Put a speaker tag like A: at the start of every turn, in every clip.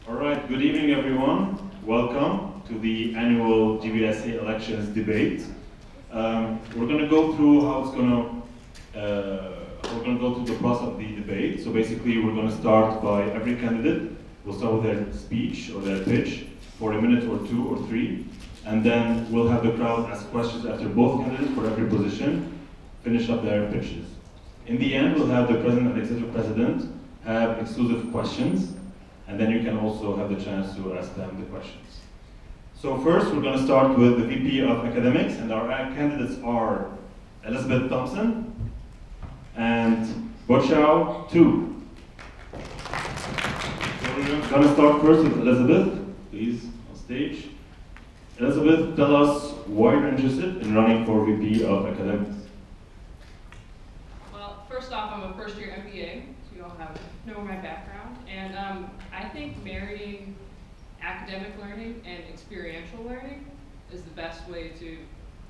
A: All right, good evening everyone. Welcome to the annual GBSA elections debate. We're going to go through we're going to go through the process of the debate. So basically we're going to start by every candidate. We'll start with their speech or their pitch for a minute or two or three. And then we'll have the crowd ask questions after both candidates for every position, finish up their pitches. In the end, we'll have the president and executive president have exclusive questions, and then you can also have the chance to ask them the questions. So first, we're going to start with the VP of Academics, and our candidates are Elizabeth Thompson and Bochao Tu. So we're going to start first with Elizabeth, please, on stage. Elizabeth, tell us why you're interested in running for VP of Academics.
B: Well, first off, I'm a first-year MBA, so you all know my background. And I think marrying academic learning and experiential learning is the best way to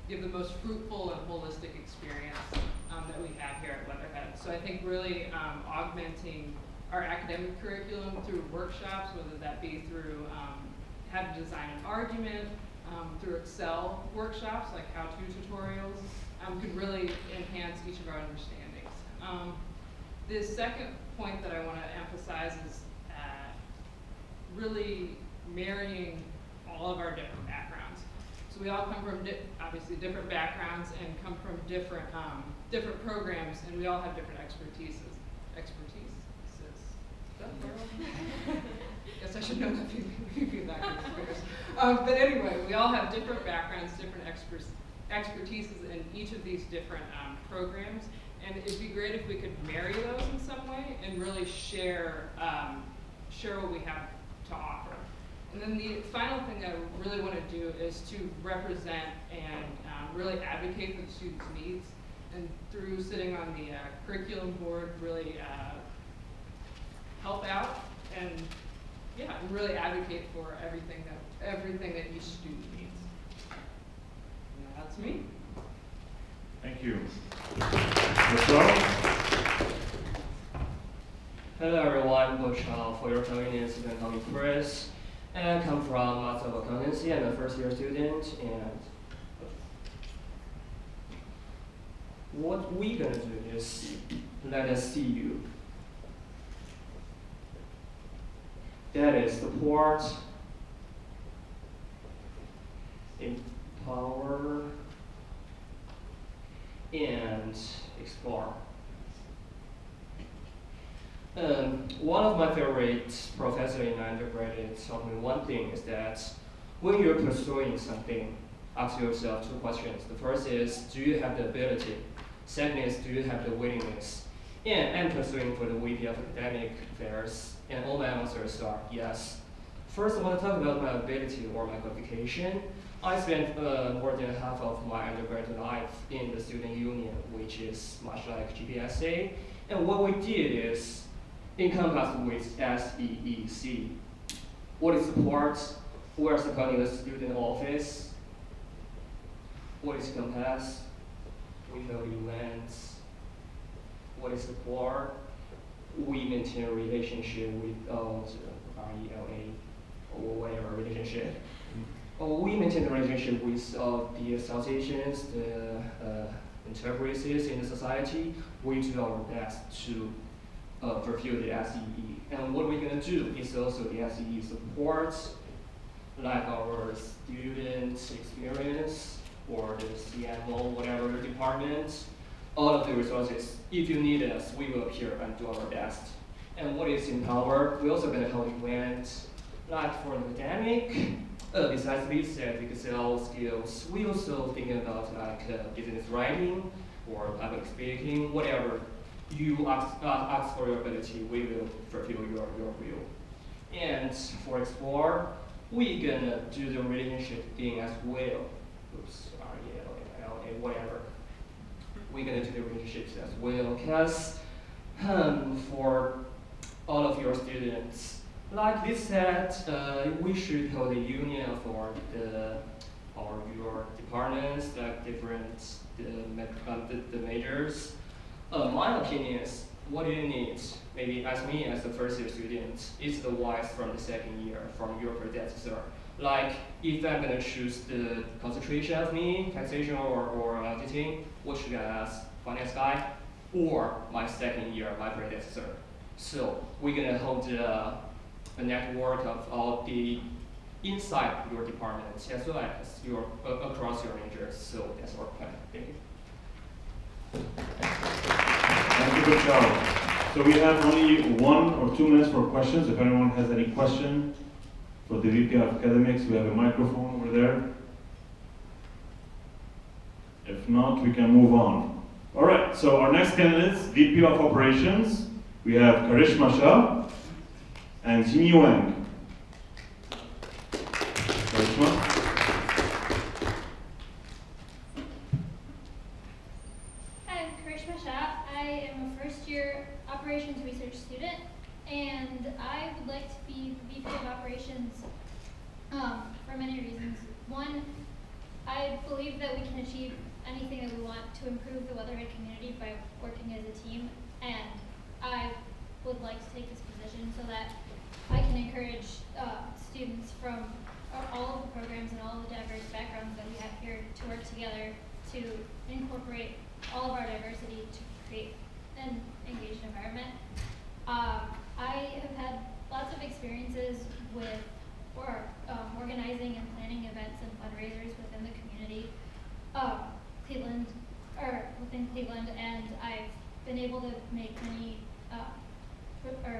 B: give the most fruitful and holistic experience that we have here at Weatherhead. So I think really augmenting our academic curriculum through workshops, whether that be through how to design an argument, through Excel workshops like how-to tutorials, could really enhance each of our understandings. The second point that I want to emphasize is really marrying all of our different backgrounds. So we all come from obviously different backgrounds and come from different different programs, and we all have different expertises. Guess I should know that feedback. But anyway, we all have different backgrounds, different expertises in each of these different programs, and it'd be great if we could marry those in some way and really share what we have to offer. And then the final thing that I really want to do is to represent and really advocate for the students' needs, and through sitting on the curriculum board, really help out and really advocate for everything that each student needs. And that's me.
A: Thank you.
C: Hello everyone, Bochao for your convenience, you can call me Chris. And I come from Master of Accountancy. I'm a first-year student, and what we're gonna do is let us see you. That is support, empower, and explore. One of my favorite professors in undergraduate taught me one thing is that when you're pursuing something, ask yourself two questions. The first is, do you have the ability? Second is, do you have the willingness? And I'm pursuing for the VP of Academic Affairs, and all my answers are yes. First, I want to talk about my ability or my qualification. I spent more than half of my undergraduate life in the student union, which is much like GBSA. And what we did is encompassed with SEEC. What is support? We are supporting the student office. What is compass? We hold events. What is support? We maintain a relationship with RELA or whatever relationship. We maintain a relationship with the associations, the enterprises in the society. We do our best to fulfill the SEE. And what we're going to do is also the SEE support, like our student experience or the CMO, whatever department, all of the resources. If you need us, we will appear and do our best. And what is empower? We're also going to hold events, like for the academic. Besides this, Excel skills, we also thinking about like business writing or public speaking, whatever you ask for your ability, we will fulfill your will. And for explore, we're gonna do the relationship thing as well. Oops, RELA, whatever. We're gonna do the relationships as well, because for all of your students, like this said, we should hold a union for your departments, like different the majors. My opinion is what do you need? Maybe as me, as a first year student, is the wise from the second year from your predecessor. Like, if I'm gonna choose the concentration of me, taxation or auditing, what should I ask? Finance guy or my second year, my predecessor? So we're gonna hold a network of all the inside your department as well as your across your majors. So that's our plan. Thank you.
A: Thank you, good job. So we have only 1 or 2 minutes for questions. If anyone has any question for the VP of Academics, we have a microphone over there. If not, we can move on. All right, so our next candidates, VP of Operations, we have Karishma Shah and Jimmy Wang. Karishma?
D: Hi, I'm Karishma Shah. I am a first-year operations research student, and I would like to be VP of Operations for many reasons. One, I believe that we can achieve anything that we want to improve the Weatherhead community by working as a team, and I would like to take this position so that I can encourage students from all of the programs and all of the diverse backgrounds that we have here to work together to incorporate all of our diversity to create an engaged environment. I have had lots of experiences with organizing and planning events and fundraisers within the community, within Cleveland, and I've been able to make many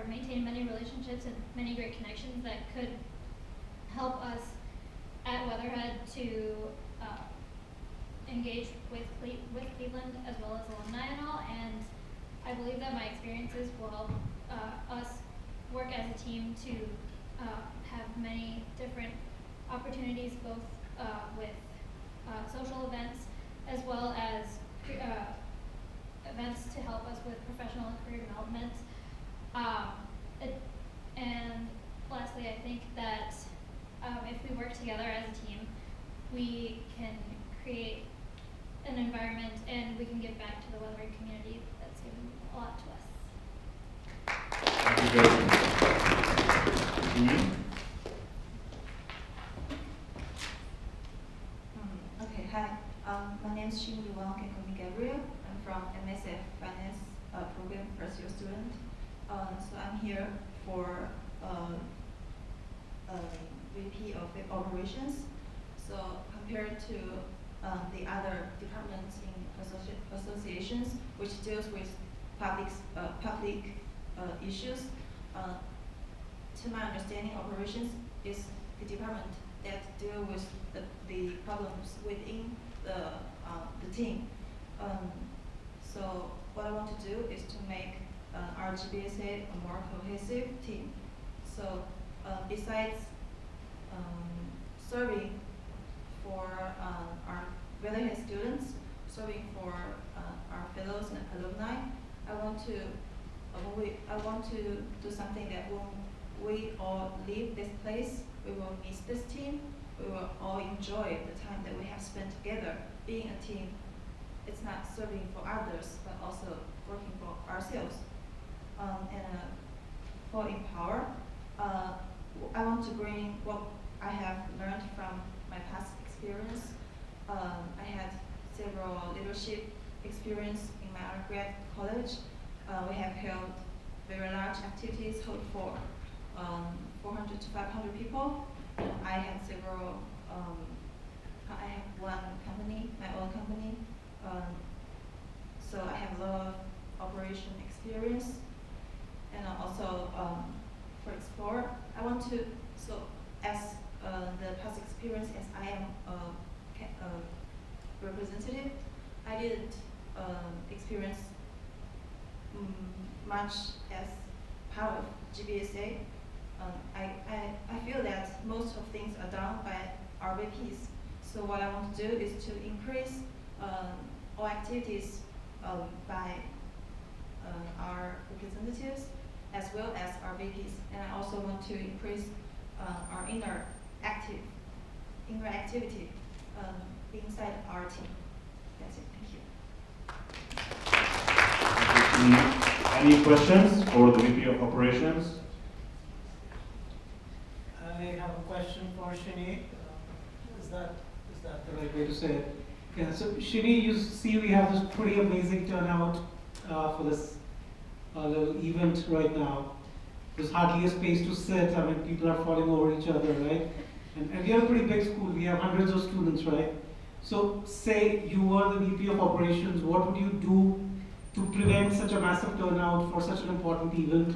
D: maintain many relationships and many great connections that could help us at Weatherhead to engage with Cleveland as well as alumni and all, and I believe that my experiences will help us work as a team to have many different opportunities, both with social events as well as events to help us with professional and career development. And lastly, I think that if we work together as a team, we can create an environment and we can give back to the Weatherhead community that's given a lot to us.
A: Thank you very much. Jimmy?
E: Okay, hi. My name is Xin Yuan, can call me Gabriel. I'm from MSF Finance program, first year student. So I'm here for VP of Operations. So compared to the other departments in associations, which deals with public issues, to my understanding, operations is the department that deal with the problems within the team. So what I want to do is to make our GBSA a more cohesive team. So besides serving for our Weatherhead students, serving for our fellows and alumni, I want to do something that when we all leave this place, we will miss this team. We will all enjoy the time that we have spent together. Being a team, it's not serving for others, but also working for ourselves. And for Empower, I want to bring what I have learned from my past experience. I had several leadership experience in my undergrad college. We have held very large activities held for 400 to 500 people. I had several, I have one company, my own company. So I have a lot of operation experience. And also for Explore, I want to, so as the past experience as I am a representative, I didn't experience much as part of GBSA. I feel that most of things are done by our VPs. So what I want to do is to increase all activities by our representatives as well as our VPs. And I also want to increase our inner activity inside our team. That's it. Thank you.
A: Thank you. Any questions for the VP of Operations?
F: I have a question for Shini. Is that the right way to say it? Yeah, so Shini, you see we have this pretty amazing turnout for this little event right now. There's hardly a space to sit. I mean, people are falling over each other, right? And we are a pretty big school. We have hundreds of students, right? So say you were the VP of Operations, what would you do to prevent such a massive turnout for such an important event?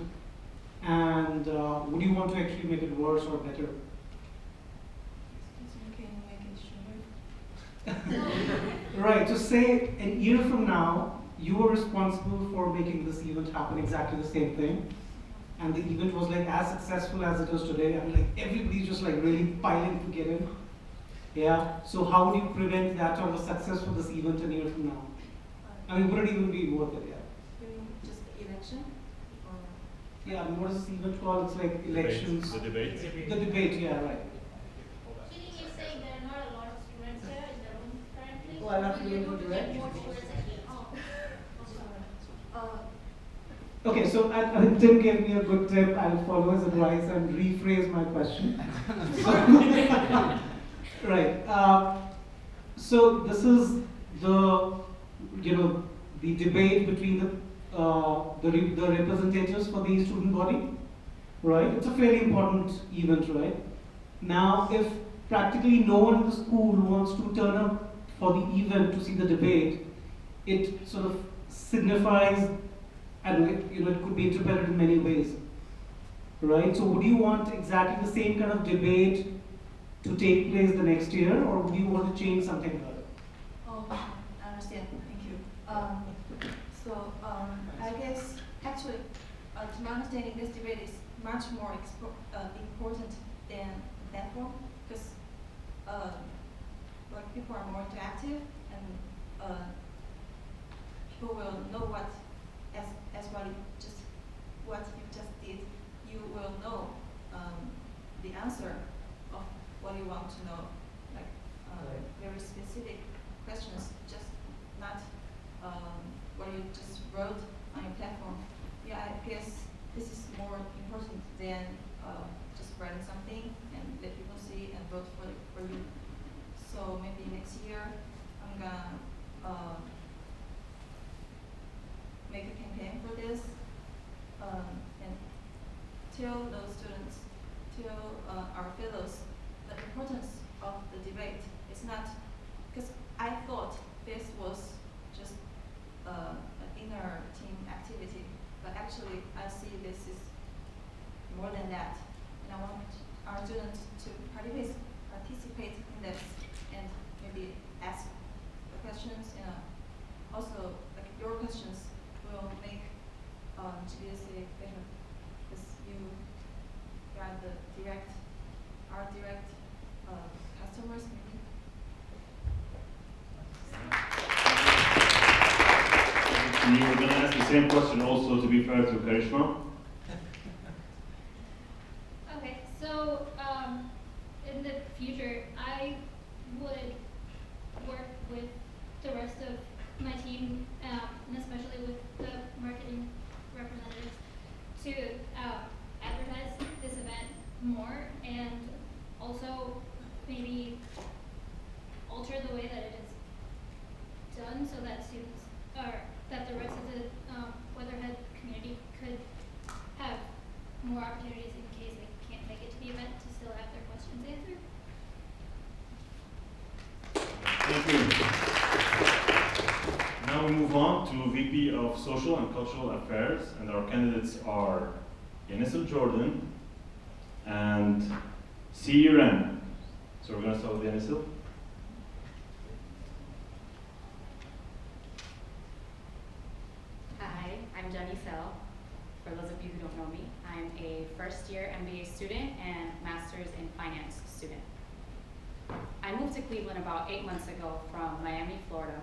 F: And would you want to actually make it worse or better?
E: Can you make it shorter?
F: Right, so say a year from now, you were responsible for making this event happen exactly the same thing. And the event was like as successful as it is today. I mean, like everybody's just like really piling to get in. Yeah, so how would you prevent that sort of a success for this event a year from now? I mean, would it even be worth it, yeah?
E: You mean just the election? Or
F: Yeah, I mean, what is this event called? It's like elections.
A: The debate.
F: The debate, yeah, right.
D: Shini, you're saying there are not a lot of students here in the room currently?
F: Oh, I'll have to
D: So
F: go
D: you're
F: into
D: going to
F: direct.
D: get more towards the end.
F: Okay, so I think Tim gave me a good tip. I'll follow his advice and rephrase my question. Right. So this is the the debate between the representatives for the student body, right? It's a fairly important event, right? Now, if practically no one in the school wants to turn up for the event to see the debate, it sort of signifies, and it could be interpreted in many ways, right? So would you want exactly the same kind of debate to take place the next year, or would you want to change something about it?
E: Oh, I understand. Thank you. I guess actually, to my understanding, this debate is much more important than the platform because like people are more interactive and people will know what you just did. You will know the answer of what you want to know, like very specific questions, just not what you just wrote on your platform. Yeah, I guess this is more important than just writing something and let people see and vote for you. So maybe next year I'm gonna make a campaign for this and tell those students, tell our fellows the importance of the debate. It's not, because I thought this was just an inner team activity, but actually I see this is more than that. And I want our students to participate in this and maybe ask the questions. Also, like your questions will make GBSA better because you are our direct customers maybe.
A: And you were going to ask the same question also, to be fair to Karishma.
D: Okay, so in the future, I would work with the rest of my team, and especially with the marketing representatives, to advertise this event more and also maybe alter the way that it is done so that students or that the rest of the Weatherhead community could have more opportunities in case they can't make it to the event to still have their questions answered.
A: Thank you. Now we move on to VP of Social and Cultural Affairs, and our candidates are Yanisel Jordan and C. Ren. So we're going to start with Yanisel.
G: Hi, I'm Janisel. For those of you who don't know me, I'm a first-year MBA student and master's in finance student. I moved to Cleveland about 8 months ago from Miami, Florida.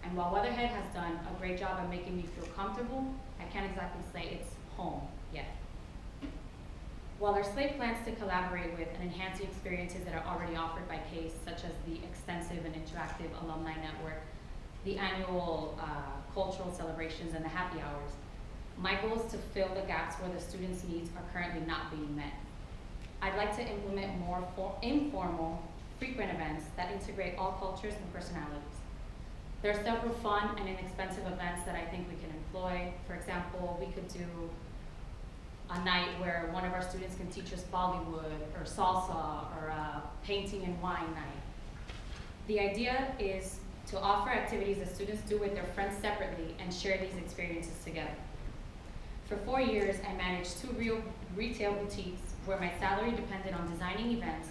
G: And while Weatherhead has done a great job of making me feel comfortable, I can't exactly say it's home yet. While our slate plans to collaborate with and enhance the experiences that are already offered by CASE, such as the extensive and interactive alumni network, the annual cultural celebrations, and the happy hours, My goal is to fill the gaps where the students' needs are currently not being met. I'd like to implement more informal, frequent events that integrate all cultures and personalities. There are several fun and inexpensive events that I think we can employ. For example, we could do a night where one of our students can teach us Bollywood or salsa or a painting and wine night. The idea is to offer activities that students do with their friends separately and share these experiences together. For 4 years, I managed 2 real retail boutiques where my salary depended on designing events,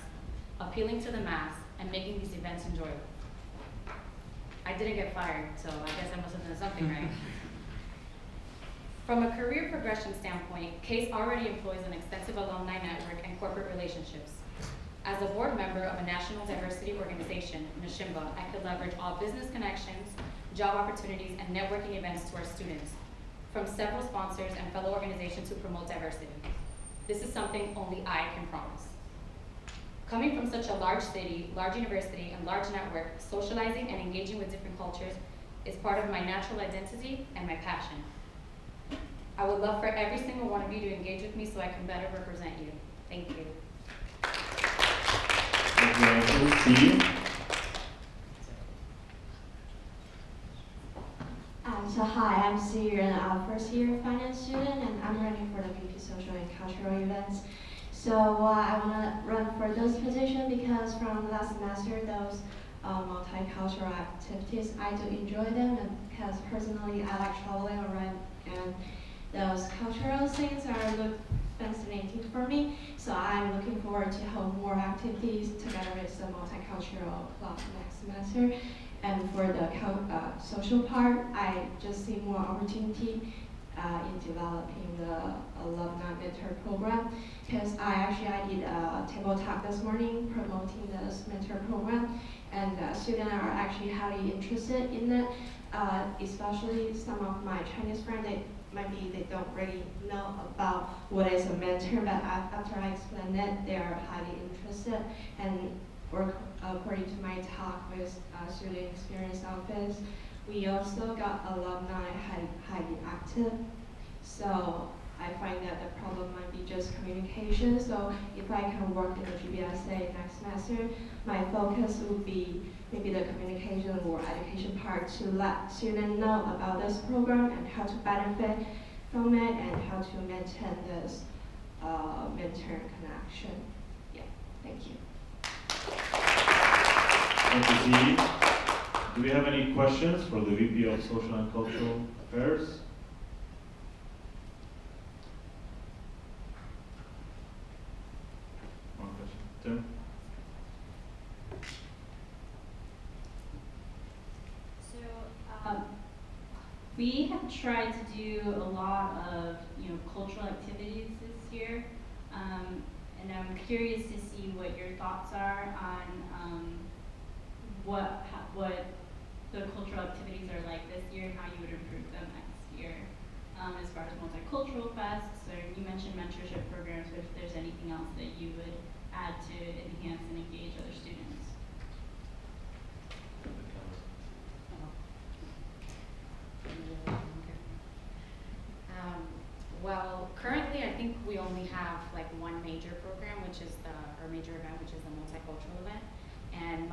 G: appealing to the mass, and making these events enjoyable. I didn't get fired, so I guess I must have done something right. From a career progression standpoint, CASE already employs an extensive alumni network and corporate relationships. As a board member of a national diversity organization, NSHIMBA, I could leverage all business connections, job opportunities, and networking events to our students, from several sponsors and fellow organizations who promote diversity. This is something only I can promise. Coming from such a large city, large university, and large network, socializing and engaging with different cultures is part of my natural identity and my passion. I would love for every single one of you to engage with me so I can better represent you. Thank you.
A: Steve.
H: So hi, I'm Siri, a first year finance student, and I'm running for the VP Social and Cultural Events. So I want to run for those positions because from last semester, those multicultural activities, I do enjoy them, and because personally I like traveling around, and those cultural things look fascinating for me. So I'm looking forward to hold more activities together with the multicultural club next semester. And for the social part, I just see more opportunity in developing the alumni mentor program, because I did a table talk this morning promoting this mentor program, and students are actually highly interested in it, especially some of my Chinese friends. They don't really know about what is a mentor, but after I explain it, they are highly interested. And according to my talk with Student Experience Office, we also got alumni highly active. So I find that the problem might be just communication. So if I can work in the GBSA next semester, my focus would be maybe the communication or education part to let students know about this program and how to benefit from it and how to maintain this mentor connection. Yeah, thank you.
A: Thank you, Zee. Do we have any questions for the VP of Social and Cultural Affairs? One question. Tim?
I: We have tried to do a lot of cultural activities this year, and I'm curious to see what your thoughts are on what the cultural activities are like this year and how you would improve them next year. As far as multicultural fests, or you mentioned mentorship programs, but if there's anything else that you would add to enhance and engage other students.
G: Well, currently I think we only have like one major program, which is our major event, which is the multicultural event. And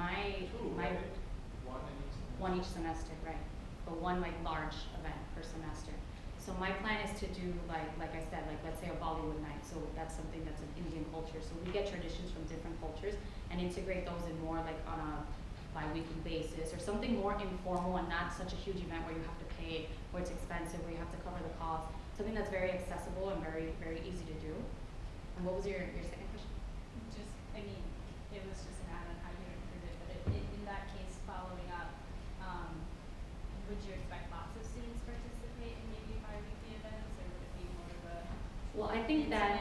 G: one each semester, right? But one like large event per semester. So my plan is to do like I said, let's say a Bollywood night. So that's something that's an Indian culture. So we get traditions from different cultures and integrate those in more like on a bi-weekly basis, or something more informal and not such a huge event where you have to pay, where it's expensive, where you have to cover the cost. Something that's very accessible and very, very easy to do. And what was your second question?
I: It was just an add on how you would improve it, but in that case, following up, would you expect lots of students participate in maybe bi-weekly events, or would it be more of a
G: Well, I think that,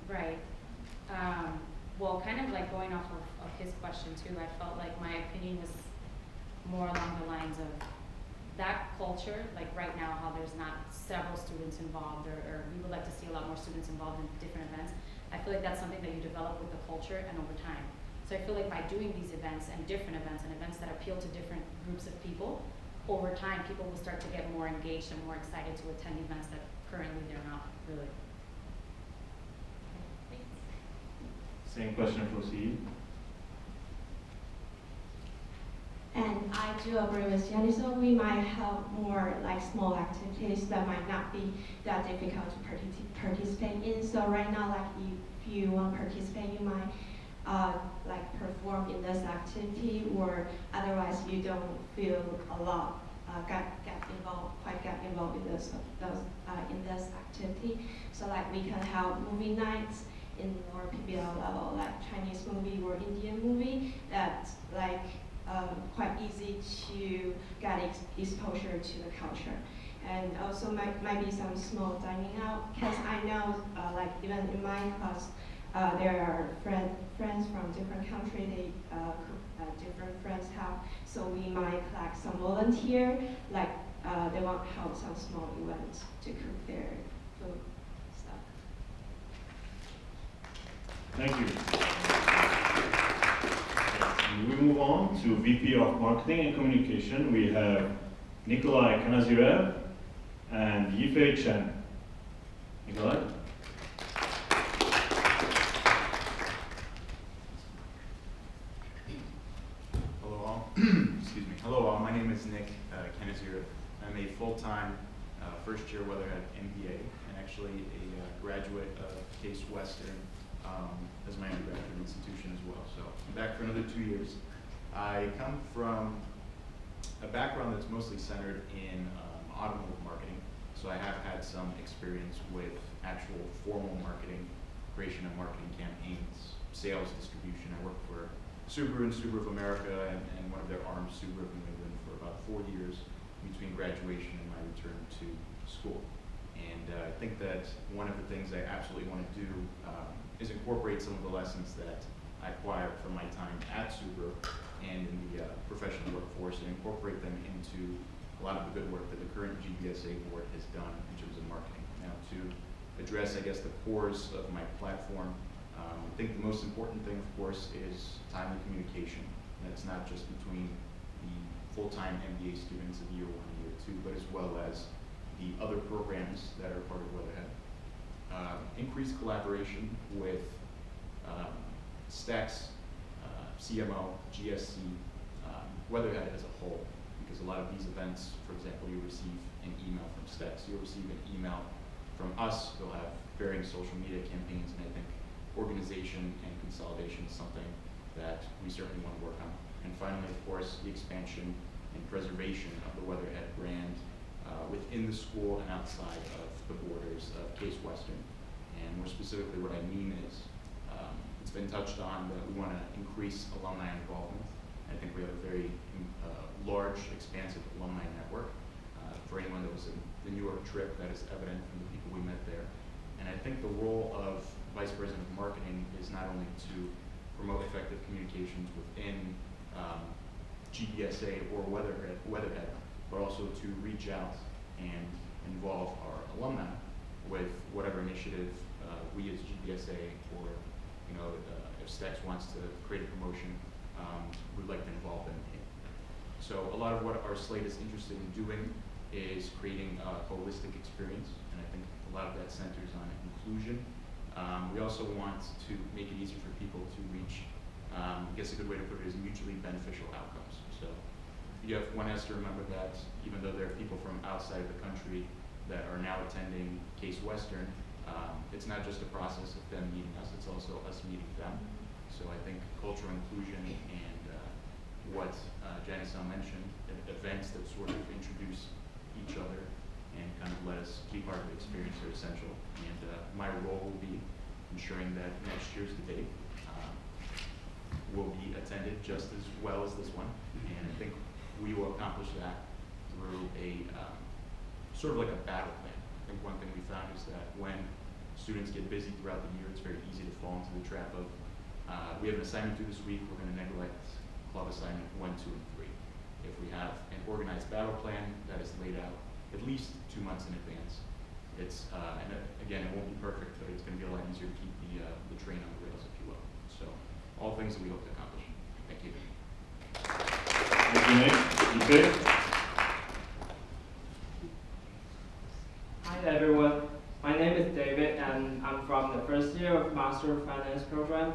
G: right. Well, kind of like going off of his question too, I felt like my opinion was more along the lines of that culture, like right now, how there's not several students involved, or we would like to see a lot more students involved in different events. I feel like that's something that you develop with the culture and over time. So I feel like by doing these events and different events and events that appeal to different groups of people, over time people will start to get more engaged and more excited to attend events that
B: currently they're not really. Thanks.
A: Same question for CE.
H: And I do agree with Jenny, so we might have more like small activities that might not be that difficult to participate in. So right now, like if you want to participate, you might like perform in this activity, or otherwise you don't feel a lot get involved in this activity. So like we can have movie nights in more PBL level, like Chinese movie or Indian movie, that's like quite easy to get exposure to the culture. And also might be some small dining out, because I know like even in my class, there are friends from different countries, they different friends have, so we might collect some volunteer, like they want to help some small events to cook their food stuff.
A: Thank you. We move on to VP of Marketing and Communication. We have Nikolai Kanazirev and Yifei Chen. Nikolai?
J: Hello all. Excuse me. Hello all. My name is Nick Kanazirev. I'm a full-time first-year Weatherhead MBA and actually a graduate of Case Western as my undergraduate institution as well. So I'm back for another 2 years. I come from a background that's mostly centered in automotive marketing. So I have had some experience with actual formal marketing, creation of marketing campaigns, sales distribution. I worked for Subaru and Subaru of America and one of their arms, Subaru of New England, for about 4 years between graduation and my return to school. And I think that one of the things I absolutely want to do is incorporate some of the lessons that I acquired from my time at Subaru and in the professional workforce, and incorporate them into a lot of the good work that the current GBSA board has done in terms of marketing. Now, to address, I guess, the cores of my platform, I think the most important thing, of course, is timely communication. And it's not just between the full-time MBA students of year 1 and year 2, but as well as the other programs that are part of Weatherhead. Increased collaboration with STEX, CMO, GSC, Weatherhead as a whole, because a lot of these events, for example, you receive an email from STEX, you'll receive an email from us, they'll have varying social media campaigns, and I think organization and consolidation is something that we certainly want to work on. And finally, of course, the expansion and preservation of the Weatherhead brand within the school and outside of the borders of Case Western. And more specifically, what I mean is, it's been touched on that we want to increase alumni involvement. I think we have a very large, expansive alumni network. For anyone that was in the New York trip, that is evident from the people we met there. And I think the role of Vice President of Marketing is not only to promote effective communications within GBSA or Weatherhead, but also to reach out and involve our alumni with whatever initiative we as GBSA or if STEX wants to create a promotion, we'd like to involve them in. So a lot of what our slate is interested in doing is creating a holistic experience, and I think a lot of that centers on inclusion. We also want to make it easier for people to reach, I guess a good way to put it is mutually beneficial outcomes. So one has to remember that even though there are people from outside the country that are now attending Case Western, it's not just a process of them meeting us, it's also us meeting them. So I think cultural inclusion and what Janice mentioned, events that sort of introduce each other and kind of let us be part of the experience are essential. And my role will be ensuring that next year's debate will be attended just as well as this one. And I think we will accomplish that through a sort of like a battle plan. I think one thing we found is that when students get busy throughout the year, it's very easy to fall into the trap of, we have an assignment due this week, we're going to neglect club assignment 1, 2, and 3. If we have an organized battle plan that is laid out at least 2 months in advance, it's, and again, it won't be perfect, but it's going to be a lot easier to keep the train on the rails, if you will. So, all things that we hope to accomplish. Thank you.
A: Thank you, Nick. Yifei?
C: Hi everyone. name is David, and I'm from the first year of Master of Finance program.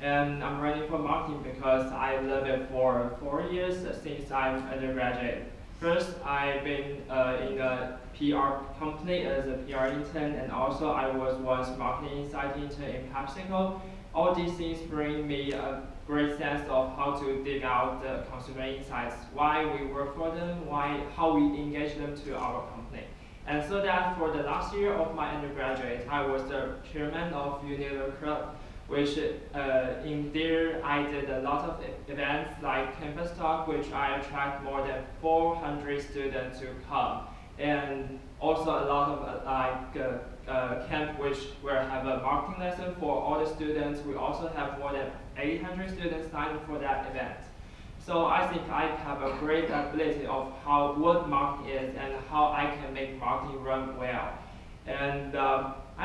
C: And I'm running for marketing because I love it for 4 years since I'm undergraduate. First, I've been in a PR company as a PR intern, and also I was once marketing insight intern in PepsiCo. All these things bring me a great sense of how to dig out the consumer insights, why we work for them, how we engage them to our company. And so that for the last year of my undergraduate, I was the chairman of Unilever Club, which in there I did a lot of events like Campus Talk, which I attract more than 400 students to come. And also a lot of camp which will have a marketing lesson for all the students. We also have more than 800 students signed up for that event. So I think I have a great ability of what marketing is and how I can make marketing run well. And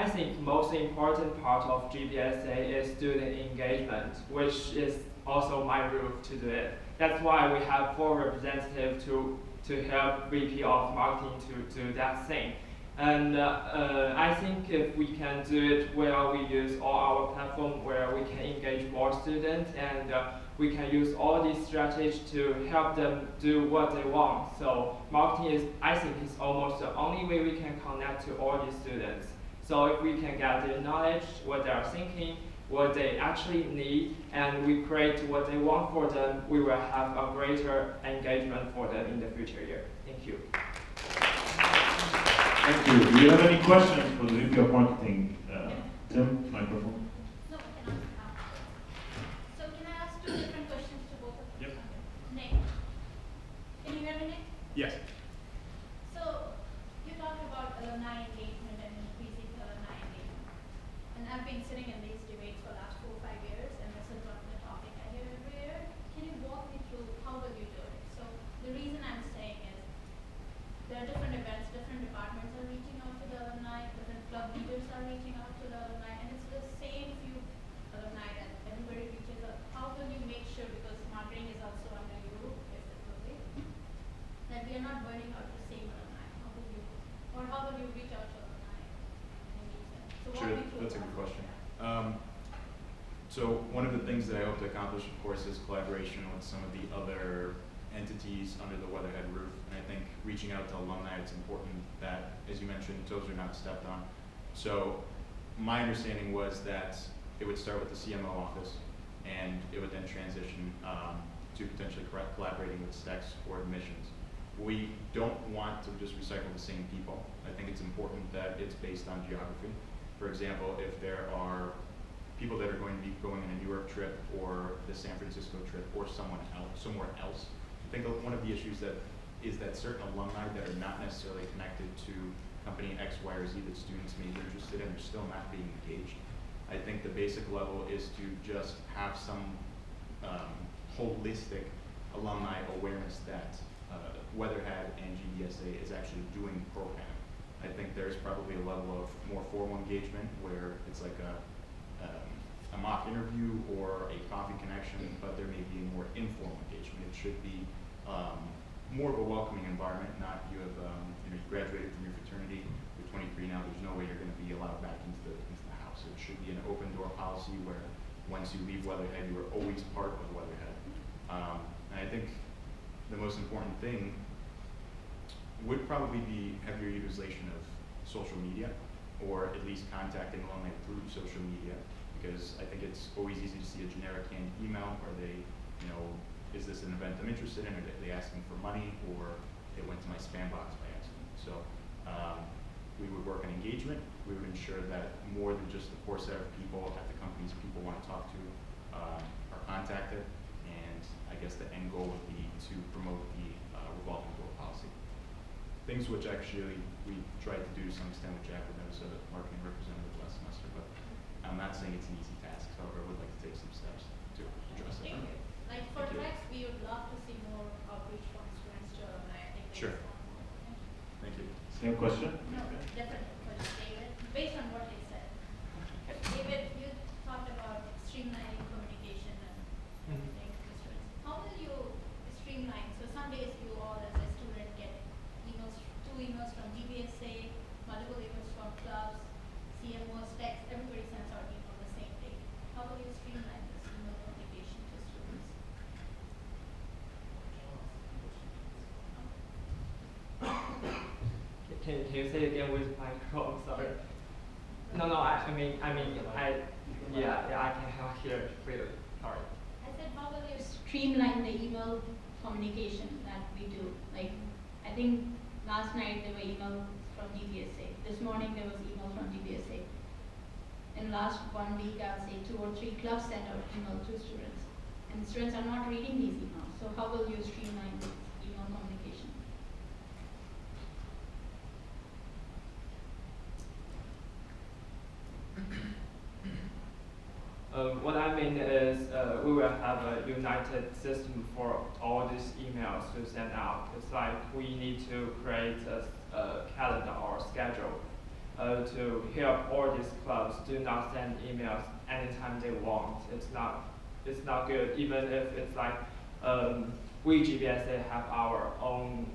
C: I think most important part of GBSA is student engagement, which is also my roof to do it. That's why we have 4 representatives to help VP of marketing to do that thing. And I think if we can do it well, we use all our platform where we can engage more students, and we can use all these strategies to help them do what they want. So marketing is, I think, is almost the only way we can connect to all these students. So if we can get their knowledge, what they are thinking, what they actually need, and we create what they want for them, we will have a greater engagement for them in the future year. Thank you.
A: Thank you. Do you have any questions for the VP of Marketing? Tim, microphone.
D: No, I cannot. So can I ask 2 different questions to both of you?
A: Yep.
D: Nick, can you hear me, Nick?
J: Yes.
D: So you talked about alumni engagement and increasing alumni engagement. And I've been sitting in these debates for the last 4 or 5 years, and this is one of the topic I hear every year. Can you walk me through how will you do it? So the reason I'm saying is there are different events, different departments are reaching out to the alumni, different club leaders are reaching out to the alumni, and it's the same few alumni that everybody reaches out. How will you make sure, because marketing is also under you, if it will be, that we are not burning out the same alumni? How will you, or how will you reach out to alumni and engage them? So walk
J: Sure,
D: me through
J: that's a
D: that.
J: good question. So one of the things that I hope to accomplish, of course, is collaboration with some of the other entities under the Weatherhead roof. And I think reaching out to alumni, it's important that, as you mentioned, toes are not stepped on. So my understanding was that it would start with the CMO office, and it would then transition to potentially collaborating with STEX or admissions. We don't want to just recycle the same people. I think it's important that it's based on geography. For example, if there are people that are going to be going on a New York trip or the San Francisco trip or somewhere else, I think one of the issues is that certain alumni that are not necessarily connected to company X, Y, or Z that students may be interested in are still not being engaged. I think the basic level is to just have some holistic alumni awareness that Weatherhead and GBSA is actually doing programming. I think there's probably a level of more formal engagement where it's like a mock interview or a coffee connection, but there may be a more informal engagement. It should be more of a welcoming environment, not you have you graduated from your fraternity, you're 23 now, there's no way you're going to be allowed back into the house. It should be an open door policy where once you leave Weatherhead, you are always part of Weatherhead. And I think the most important thing would probably be heavier utilization of social media, or at least contacting alumni through social media, because I think it's always easy to see a generic canned email where they, is this an event I'm interested in, or are they asking for money, or it went to my spam box by accident. So we would work on engagement. We would ensure that more than just the core set of people at the companies people want to talk to are contacted, and I guess the end goal would be to promote the revolving door policy. Things which actually we tried to do to some extent with Jack when I was a marketing representative last semester, but I'm not saying it's an easy task. However, I would like to take some steps to address it.
D: Thank you. Like for
J: Thank you.
D: Rex, we would love to see more outreach from students to alumni. I think
J: Sure.
D: that's one more. Thank you.
J: Thank you.
A: Same question?
D: No, different question, David. Based on what he said, David, you talked about streamlining communication and everything to the students. How will you streamline? So some days you all as a student get emails, 2 emails from GBSA, multiple emails from clubs.
K: can you say again with micro? I'm sorry. No, I mean, yeah, I can hear it clearly. Sorry.
I: I said, how will you streamline the email communication that we do? Like, I think last night there were emails from GBSA. This morning there was email from GBSA. In last 1 week, I would say 2 or 3 clubs sent out email to students. And students are not reading these emails. So how will you streamline this email communication?
K: What I mean is we will have a united system for all these emails to send out. It's like we need to create a calendar or schedule to help all these clubs do not send emails anytime they want. It's not good, even if it's like we GBSA have our own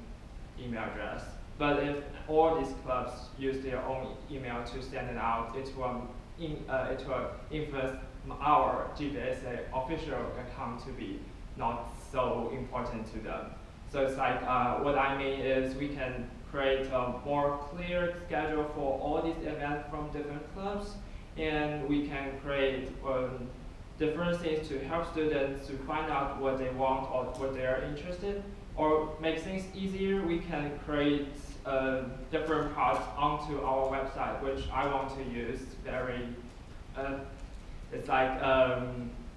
K: email address. But if all these clubs use their own email to send it out, it will influence our GBSA official account to be not so important to them. So it's like what I mean is we can create a more clear schedule for all these events from different clubs, and we can create different things to help students to find out what they want or what they are interested. Or make things easier, we can create different parts onto our website, which I want to use very, it's like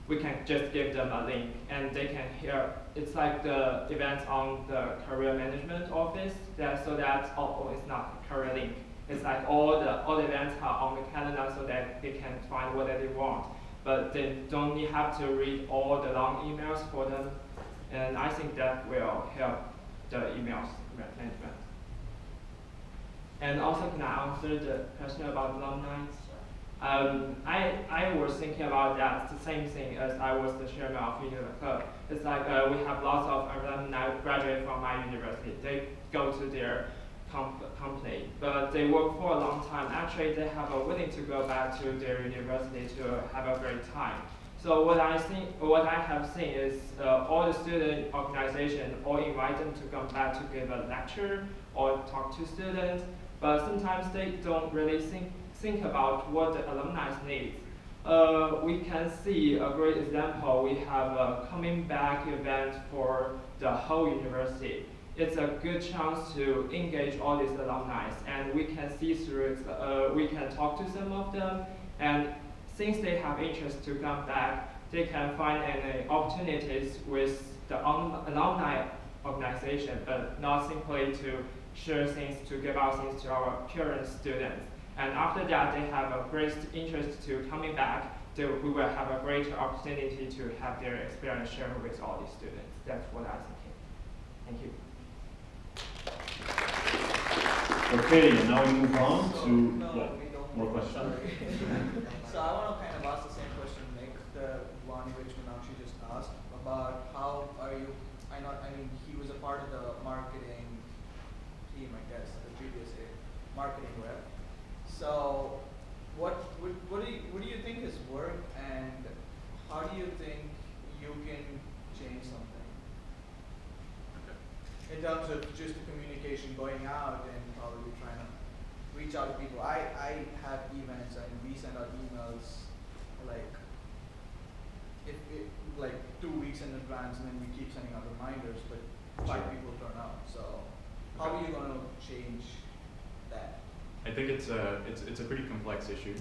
K: we can just give them a link and they can hear, it's like the events on the career management office, so that, it's not career link. It's like all the events are on the calendar so that they can find what they want. But they don't have to read all the long emails for them. And I think that will help the emails management. And also, can I answer the question about alumni? I was thinking about that, the same thing as I was the chairman of Univer Club. It's like we have lots of alumni graduate from my university. They go to their company, but they work for a long time. Actually, they have a willing to go back to their university to have a great time. So what I have seen is all the student organization all invite them to come back to give a lecture or talk to students, but sometimes they don't really think about what the alumni need. We can see a great example. We have a coming back event for the whole university. It's a good chance to engage all these alumni, and we can see through it, we can talk to some of them, and since they have interest to come back, they can find any opportunities with the alumni organization, but not simply to share things, to give out things to our current students. And after that, they have a great interest to coming back. We will have a greater opportunity to have their experience shared with all these students. That's what I'm thinking. Thank you.
A: Okay, and now we move on to more questions.
L: So I want to kind of ask the same question, Nick, the one which Meenakshi just asked about how are you? I mean, he was a part of the marketing team, I guess, the GBSA marketing rep. So, what do you think has worked, and how do you think you can change something? In terms of just the communication going out and probably trying to reach out to people. I have events and we send out emails like like 2 weeks in advance, and then we keep sending out reminders, but 5 people turn up. So how are you going to change that?
J: I think it's a pretty complex issue,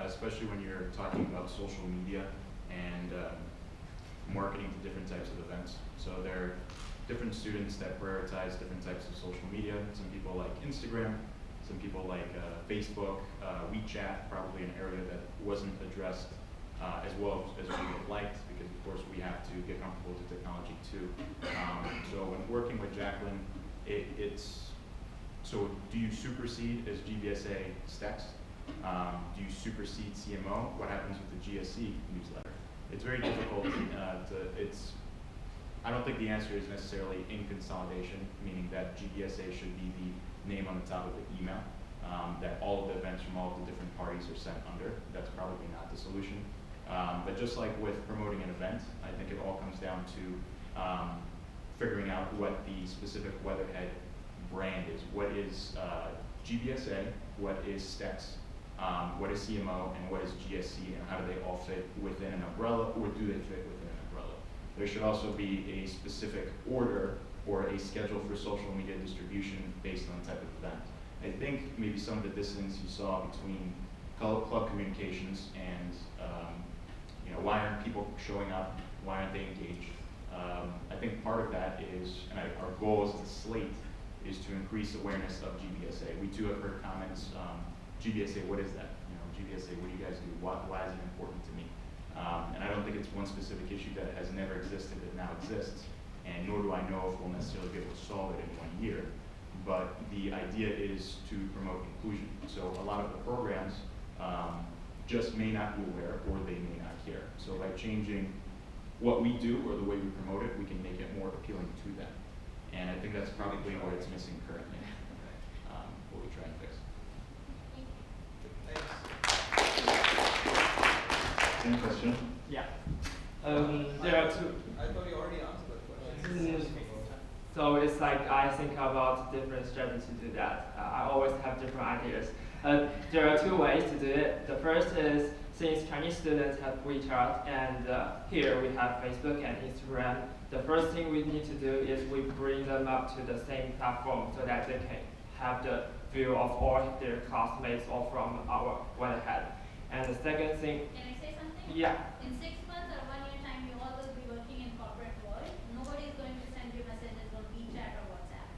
J: especially when you're talking about social media and marketing to different types of events. So there are different students that prioritize different types of social media. Some people like Instagram, some people like Facebook, WeChat, probably an area that wasn't addressed as well as we would have liked, because of course we have to get comfortable with the technology too. So when working with Jacqueline, so do you supersede as GBSA STEX? Do you supersede CMO? What happens with the GSC newsletter? It's very difficult I don't think the answer is necessarily in consolidation, meaning that GBSA should be the name on the top of the email, that all of the events from all of the different parties are sent under. That's probably not the solution. But just like with promoting an event, I think it all comes down to figuring out what the specific Weatherhead brand is. What is GBSA, what is STEX, what is CMO, and what is GSC, and how do they all fit within an umbrella, or do they fit within an umbrella? There should also be a specific order or a schedule for social media distribution based on the type of event. I think maybe some of the dissonance you saw between club communications and why aren't people showing up, why aren't they engaged? I think part of that is, and our goal as a slate is to increase awareness of GBSA. We too have heard comments, GBSA, what is that? GBSA, what do you guys do? Why is it important to me? And I don't think it's one specific issue that has never existed that now exists, and nor do I know if we'll necessarily be able to solve it in 1 year. But the idea is to promote inclusion. So a lot of the programs just may not be aware, or they may not care. So by changing what we do or the way we promote it, we can make it more appealing to them. And I think that's probably what it's missing currently, what we try and fix.
A: Any question?
K: Yeah. There are two.
L: I thought you already answered that question.
K: So it's like I think about different strategies to do that. I always have different ideas. There are two ways to do it. The first is, since Chinese students have WeChat and here we have Facebook and Instagram, the first thing we need to do is we bring them up to the same platform so that they can have the view of all their classmates or from our Weatherhead. And the second thing.
D: Can I say something?
K: Yeah.
D: In 6 months or 1 year time, you all will be working in corporate world. Nobody is going to send you messages on WeChat or WhatsApp.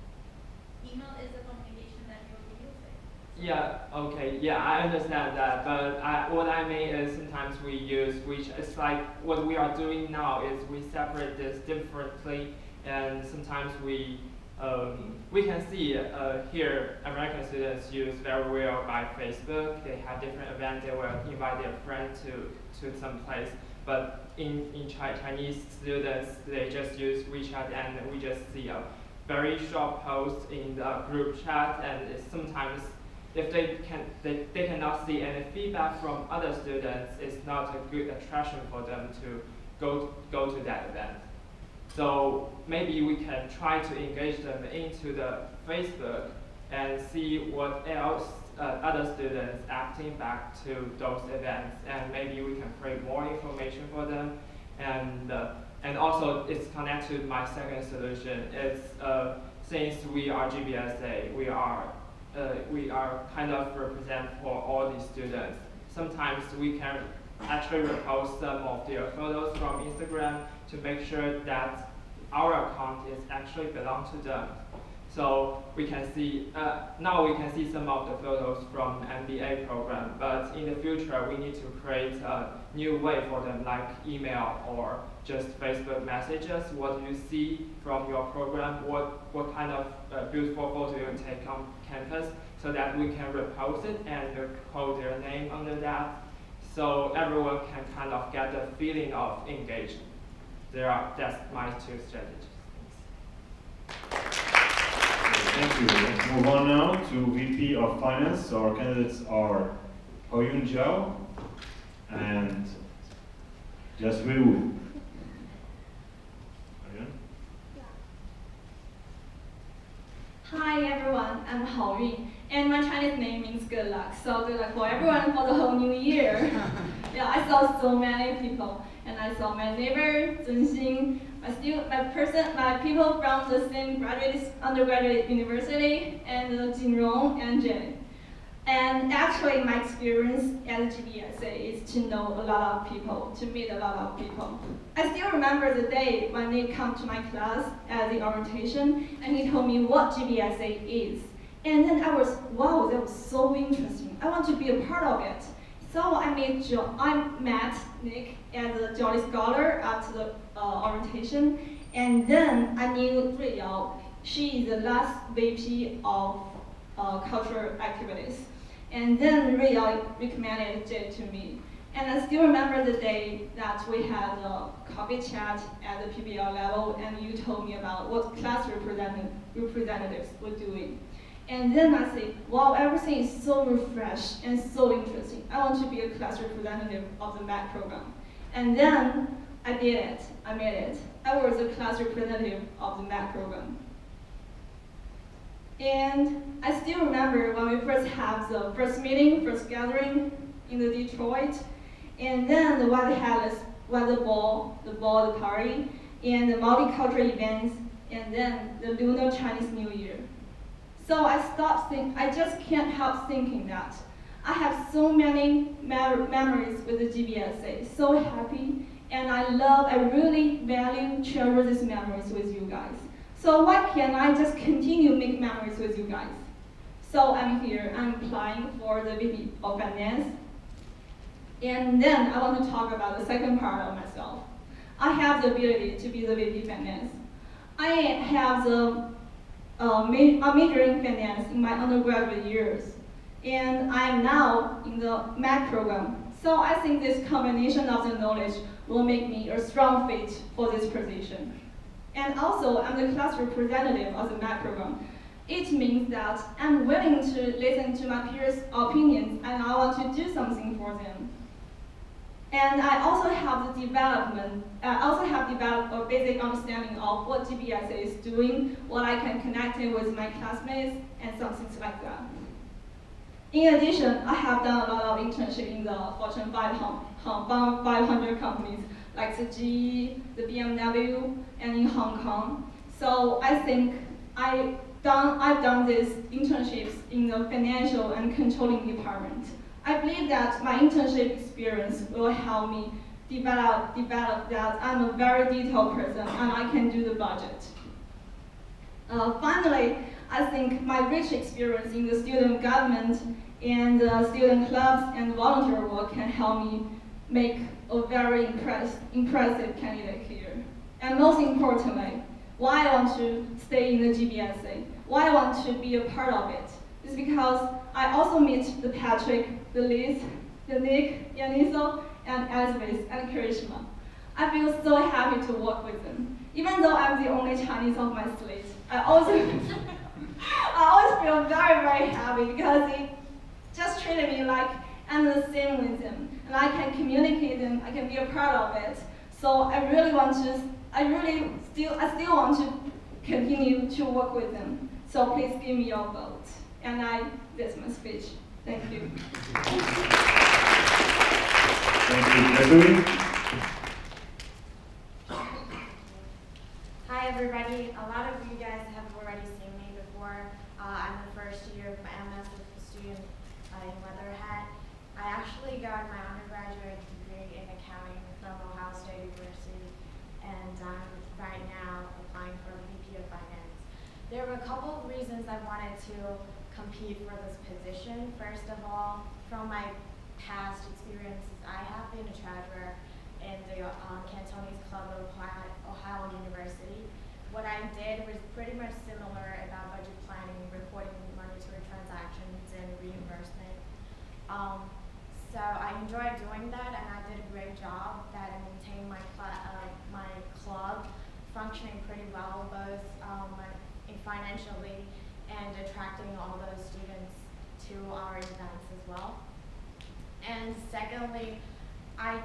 D: Email is the communication that you'll be using.
K: Yeah, okay, yeah, I understand that, but what I mean is sometimes we use WeChat. It's like what we are doing now is we separate this differently, and sometimes we can see here American students use very well by Facebook. They have different events. They will invite their friend to some place. But in Chinese students, they just use WeChat, and we just see a very short post in the group chat, and sometimes if they cannot see any feedback from other students, it's not a good attraction for them to go to that event. So maybe we can try to engage them into the Facebook and see what else other students acting back to those events, and maybe we can create more information for them. And also it's connected to my second solution. It's since we are GBSA, we are kind of represent for all these students. Sometimes we can actually repost some of their photos from Instagram to make sure that our account is actually belong to them. So we can see, now we can see some of the photos from MBA program, but in the future we need to create a new way for them, like email or just Facebook messages. What you see from your program, what kind of beautiful photo you take on campus, so that we can repost it and code their name under that, so everyone can kind of get the feeling of engagement. That's my two strategies.
A: Thank you. Let's move on now to VP of Finance. So our candidates are Hoyun Zhao and Jaswee Wu.
M: Hi everyone, I'm Hao Yun, and my Chinese name means good luck. So good luck for everyone for the whole new year. Yeah, I saw so many people, and I saw my neighbor, Zhenxing, my people from the same undergraduate university, and Jinrong and Jay. And actually, my experience at GBSA is to know a lot of people, to meet a lot of people. I still remember the day when they come to my class at the orientation, and he told me what GBSA is. And then I was, wow, that was so interesting. I want to be a part of it. So I met Nick as a Jolly Scholar at the orientation, and then I knew Rui Yao. She is the last VP of cultural activities. And then Rui Yao recommended Jay to me. And I still remember the day that we had a coffee chat at the PBL level, and you told me about what class representatives were doing. And then I say, wow, everything is so refreshed and so interesting. I want to be a class representative of the MAC program. And then I did it. I made it. I was a class representative of the MAC program. And I still remember when we first had the first meeting, first gathering in the Detroit, and then the Weatherhead weather ball, the party, and the multicultural events, and then the Lunar Chinese New Year. So I just can't help thinking that I have so many memories with the GBSA, so happy, and I really value, cherish these memories with you guys. So why can't I just continue make memories with you guys? So I'm here, I'm applying for the VP of Finance. And then I want to talk about the second part of myself. I have the ability to be the VP Finance. I have a major in finance in my undergraduate years. And I am now in the math program. So I think this combination of the knowledge will make me a strong fit for this position. And also, I'm the class representative of the math program. It means that I'm willing to listen to my peers' opinions and I want to do something for them. And I also have developed a basic understanding of what GBSA is doing, what I can connect it with my classmates, and some things like that. In addition, I have done a lot of internship in the Fortune 500 companies, like the GE, the BMW, and in Hong Kong. So I think I've done these internships in the financial and controlling department. I believe that my internship experience will help me develop that I'm a very detailed person and I can do the budget. Finally, I think my rich experience in the student government and student clubs and volunteer work can help me make a very impressive candidate here. And most importantly, why I want to stay in the GBSA, why I want to be a part of it, is because I also meet the Patrick, the Liz, the Nick, Yaniso, and Elizabeth, and Karishma. I feel so happy to work with them. Even though I'm the only Chinese on my slate, I always feel very, very happy because they just treated me like I'm the same with them. And I can communicate them, I can be a part of it. So I still want to continue to work with them. So please give me your vote. And that's my speech. Thank you.
A: Thank you, Gregory.
N: Hi everybody. A lot of you guys have already seen me before. I'm the first year of my MS student in Weatherhead. I actually got my undergraduate degree in accounting from Ohio State University, and I'm right now applying for a VP of Finance. There were a couple of reasons I wanted to compete for this position. First of all, from my past experiences, I have been a treasurer in the Cantonese Club of Ohio University. What I did was pretty much similar about budget planning, reporting monetary transactions, and reimbursement. So I enjoyed doing that, and I did a great job that I maintained my club functioning pretty well, both financially and attracting all those students to our events as well. And secondly, I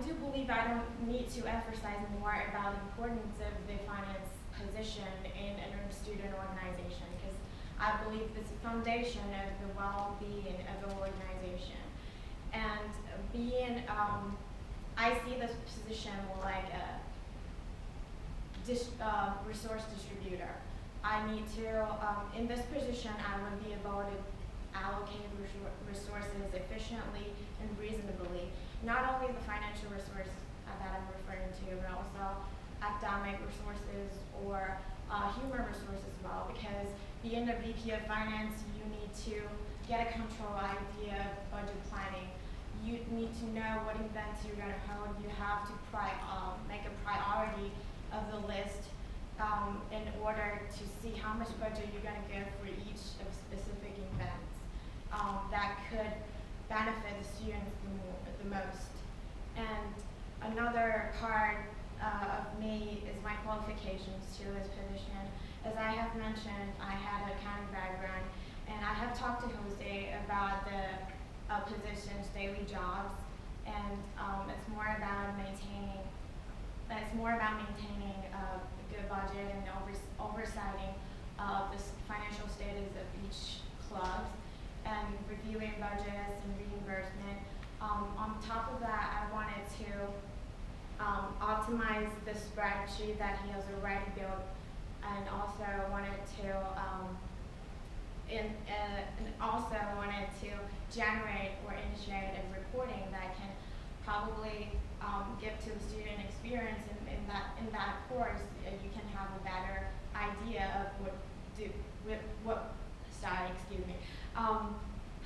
N: do believe I don't need to emphasize more about the importance of the finance position in a student organization, because I believe it's the foundation of the well-being of the organization. And I see this position more like a resource distributor. I need to, in this position, I would be able to allocate resources efficiently and reasonably, not only the financial resources that I'm referring to, but also academic resources or human resources as well, because being a VP of Finance, you need to get a control idea of budget planning. You need to know what events you're going to hold. You have to make a priority of the list in order to see how much budget you're going to give for each of specific events that could benefit the students the most. And another part of me is my qualifications to this position. As I have mentioned, I had an accounting background, and I have talked to Jose about the position's daily jobs, and it's more about maintaining a good budget and oversighting the financial status of each club and reviewing budgets and reimbursement. On top of that, I wanted to optimize the spreadsheet that he has already built, and also wanted to generate or initiate a reporting that can probably give to the student experience in that course. You can have a better idea of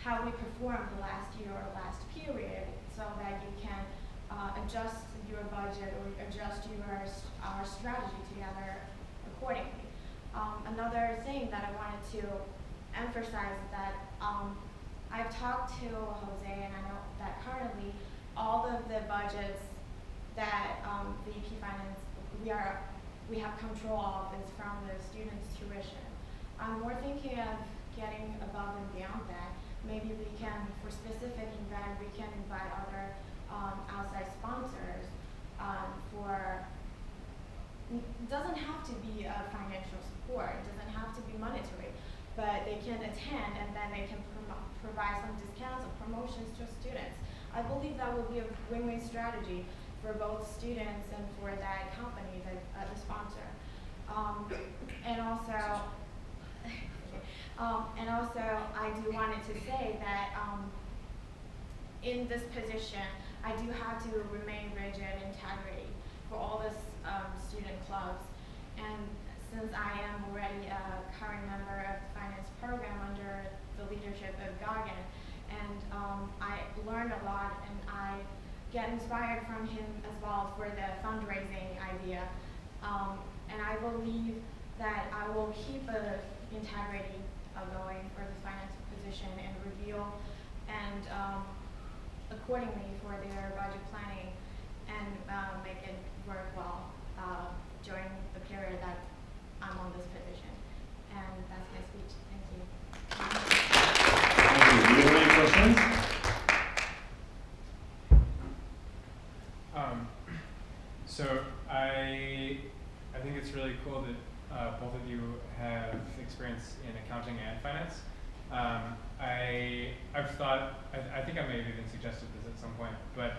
N: how we performed the last year or last period, so that you can adjust your budget or adjust our strategy together accordingly. Another thing that I wanted to emphasize is that I've talked to Jose, and I know that currently all of the budgets that VP Finance we have control of is from the students' tuition. I'm more thinking of getting above and beyond that. Maybe we can, for specific event, we can invite other outside sponsors it doesn't have to be a financial support, it doesn't have to be monetary, but they can attend and then they can provide some discounts or promotions to students. I believe that would be a win-win strategy for both students and for that company, the sponsor. And also, I do wanted to say that in this position, I do have to remain rigid and integrity for all the student clubs. And since I am already a current member of the finance program under the leadership of Gagan, and I learned a lot, and I get inspired from him as well for the fundraising idea. And I believe that I will keep the integrity going for the finance position and reveal and accordingly for their budget planning and make it work well during the period that I'm on this position. And that's my speech. Thank you.
A: Thank you. Do you have any questions?
O: So I think it's really cool that both of you have experience in accounting and finance. I've thought, I think I may have even suggested this at some point, but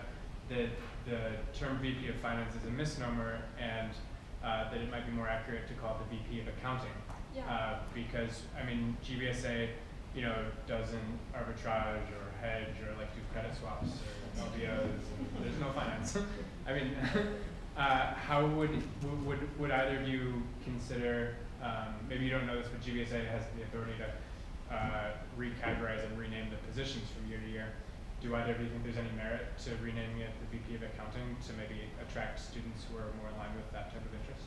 O: that the term VP of Finance is a misnomer, and that it might be more accurate to call it the VP of Accounting.
M: Yeah.
O: Because, I mean, GBSA, doesn't arbitrage or hedge or like do credit swaps or LBOs, and there's no finance. I mean, how would either of you consider, maybe you don't know this, but GBSA has the authority to recategorize and rename the positions from year to year. Do either of you think there's any merit to renaming it the VP of Accounting to maybe attract students who are more in line with that type of interest?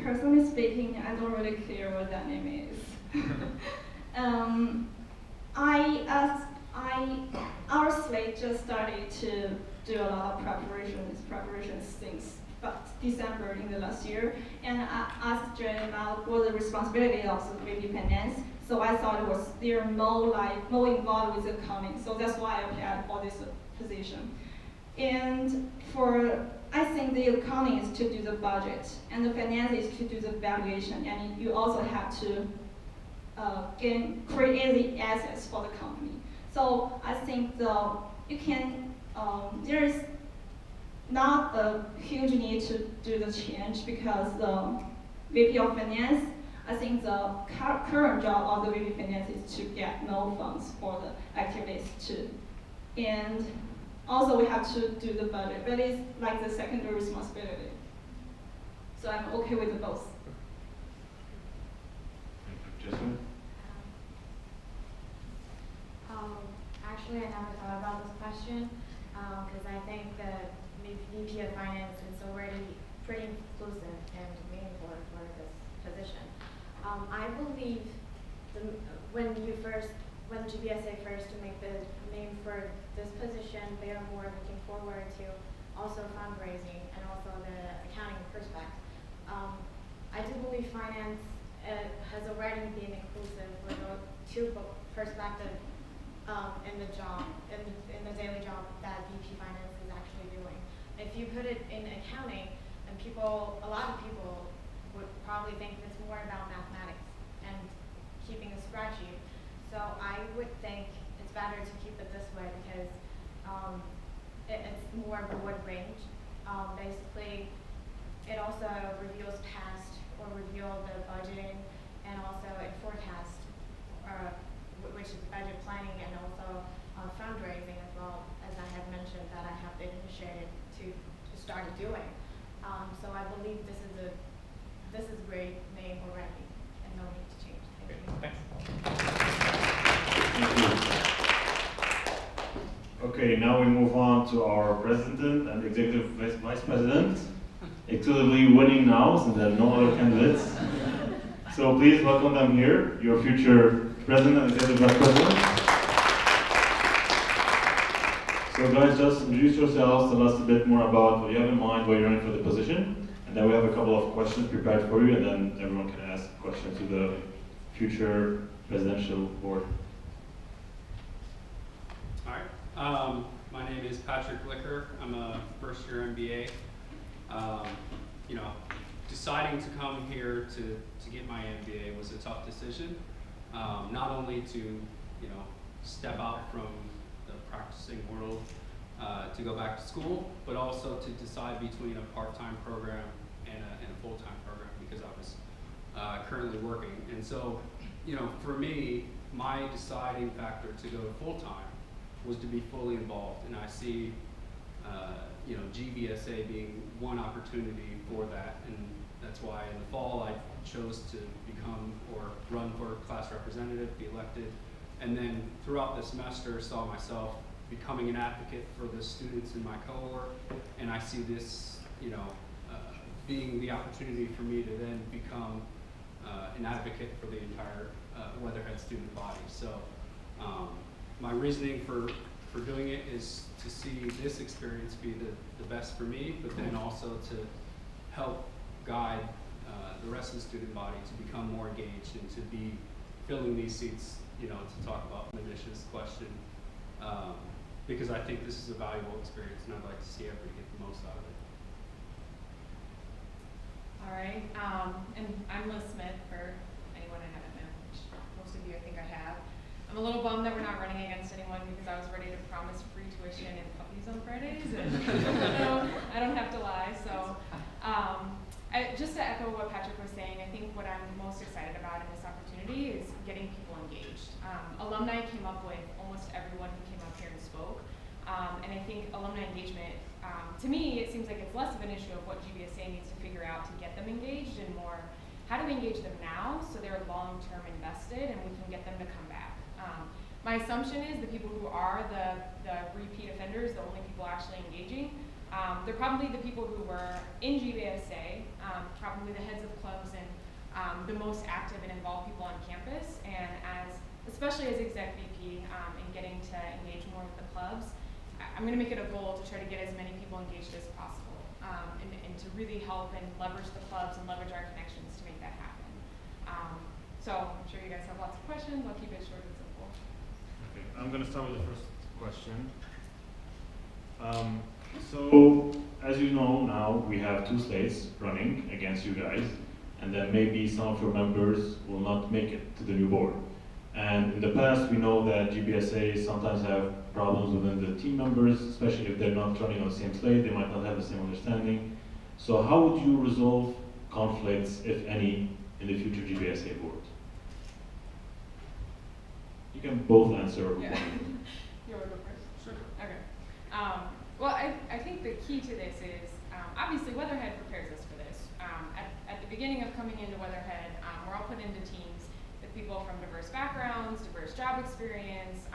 M: Personally speaking, I don't really care what that name is. Our slate just started to do a lot of preparations since December in the last year, and I asked Jay about what the responsibility of the VP Finance. So I thought it was they're more involved with accounting. So that's why I applied for this position. And I think the accounting is to do the budget, and the finance is to do the valuation, and you also have to create the assets for the company. So I think there is not a huge need to do the change, because the VP of Finance, I think the current job of the VP Finance is to get no funds for the activities too. And also we have to do the budget, but it's like the secondary responsibility. So I'm okay with both.
A: Jason?
N: Actually, I never thought about this question, because I think the VP of Finance is already pretty inclusive and meaningful for this position. I believe when GBSA first to make the name for this position, they are more looking forward to also fundraising and also the accounting perspective. I do believe finance has already been inclusive for the two perspectives in the job, in the daily job that VP Finance is actually doing. If you put it in accounting, And people, a lot of people would probably think it's more about mathematics and keeping a spreadsheet. So I would think it's better to keep it this way because it's more of a wood range. Basically, it also reveals past or reveal the budgeting, and also it forecasts, which is budget planning and also fundraising as well, as I have mentioned that I have been initiated to start doing. So I believe this is a great name already, and no need to change. Thank you.
A: Thank you. Okay, now we move on to our president and executive vice president. Exclusively winning now, since there are no other candidates. So please welcome them here, your future president and executive vice president. So guys, just introduce yourselves, tell us a bit more about what you have in mind, why you're running for the position, and then we have a couple of questions prepared for you, and then everyone can ask questions to the future presidential board.
P: All right. My name is Patrick Licker. I'm a first-year MBA. You know, deciding to come here to get my MBA was a tough decision. Not only to, you know, step out from the practicing world to go back to school, but also to decide between a part-time program and a full-time program because I was currently working. And so, you know, for me, my deciding factor to go full-time was to be fully involved, and I see you know, GBSA being one opportunity for that, and that's why in the fall I chose to become or run for class representative, be elected, and then throughout the semester saw myself becoming an advocate for the students in my cohort, and I see this, you know, being the opportunity for me to then become an advocate for the entire Weatherhead student body. So my reasoning for doing it is to see this experience be the best for me, but then also to help guide the rest of the student body to become more engaged and to be filling these seats, you know, to talk about Manisha's question, because I think this is a valuable experience and I'd like to see everybody get the most out of it.
B: All right, and I'm Liz Smith, for anyone I haven't met, which most of you I think I have. I'm a little bummed that we're not running against anyone because I was ready to promise free tuition and puppies on Fridays, and I don't have to lie. So just to echo what Patrick was saying, I think what I'm most excited about in this opportunity is getting people engaged. Alumni came up with almost everyone who came up here and spoke, and I think alumni engagement, to me, it seems like it's less of an issue of what GBSA needs to figure out to get them engaged, and more, how do we engage them now so they're long-term invested and we can get them to come back. My assumption is the people who are the repeat offenders, the only people actually engaging, they're probably the people who were in GBSA, probably the heads of clubs and the most active and involved people on campus. And especially as exec VP and getting to engage more with the clubs, I'm going to make it a goal to try to get as many people engaged as possible and to really help and leverage the clubs and leverage our connections to make that happen. So I'm sure you guys have lots of questions. I'll keep it short and simple.
A: Okay, I'm going to start with the first question. So, as you know now, we have 2 slates running against you guys, and then maybe some of your members will not make it to the new board. And in the past, we know that GBSA sometimes have problems within the team members, especially if they're not running on the same slate, they might not have the same understanding. So how would you resolve conflicts, if any, in the future GBSA board? You can both answer.
B: Yeah. You want to go first? Sure. Okay. Well, I think the key to this is, obviously Weatherhead prepares us for this. At the beginning of coming into Weatherhead, we're all put into teams with people from diverse backgrounds, diverse job experience,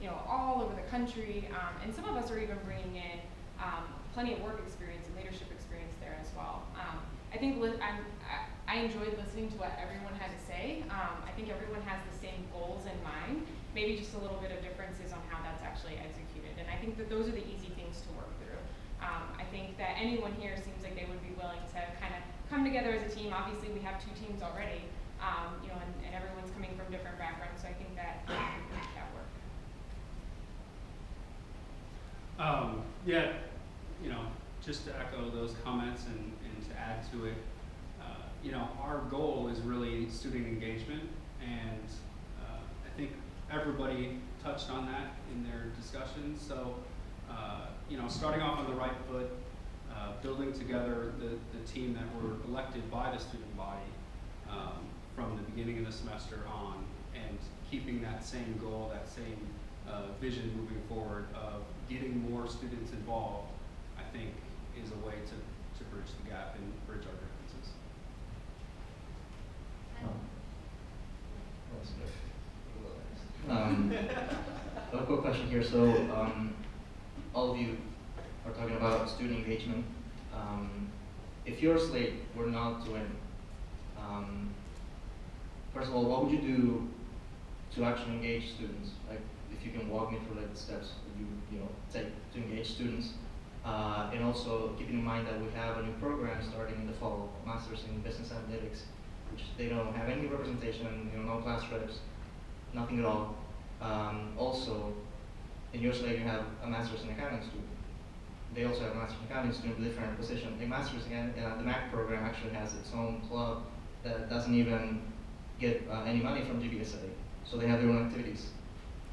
B: you know, all over the country, and some of us are even bringing in plenty of work experience and leadership experience there as well. I think I enjoyed listening to what everyone had to say. I think everyone has the same goals in mind, maybe just a little bit of differences on how that's actually executed. And I think that those are the easy things to work through. I think that anyone here seems like they would be willing to kind of come together as a team. Obviously, we have 2 teams already, you know, and everyone's coming from different backgrounds, so I think that we can make that work.
P: Yeah, you know, just to echo those comments and add to it. You know, our goal is really student engagement, and I think everybody touched on that in their discussions. So, you know, starting off on the right foot, building together the team that were elected by the student body from the beginning of the semester on, and keeping that same goal, that same vision moving forward of getting more students involved, I think is a way to bridge the gap and bridge our differences.
Q: A quick question here. So, all of you are talking about student engagement. If your slate were not to win, first of all, what would you do to actually engage students? Like, if you can walk me through like the steps that you know take to engage students, and also keeping in mind that we have a new program starting in the fall, Masters in Business Analytics, which they don't have any representation, you know, no class reps, nothing at all. Also, in your slate you have a Masters in Accounting student. They also have a Masters in Accounting student with a different position. A Masters in the MAC program actually has its own club that doesn't even get any money from GBSA, so they have their own activities.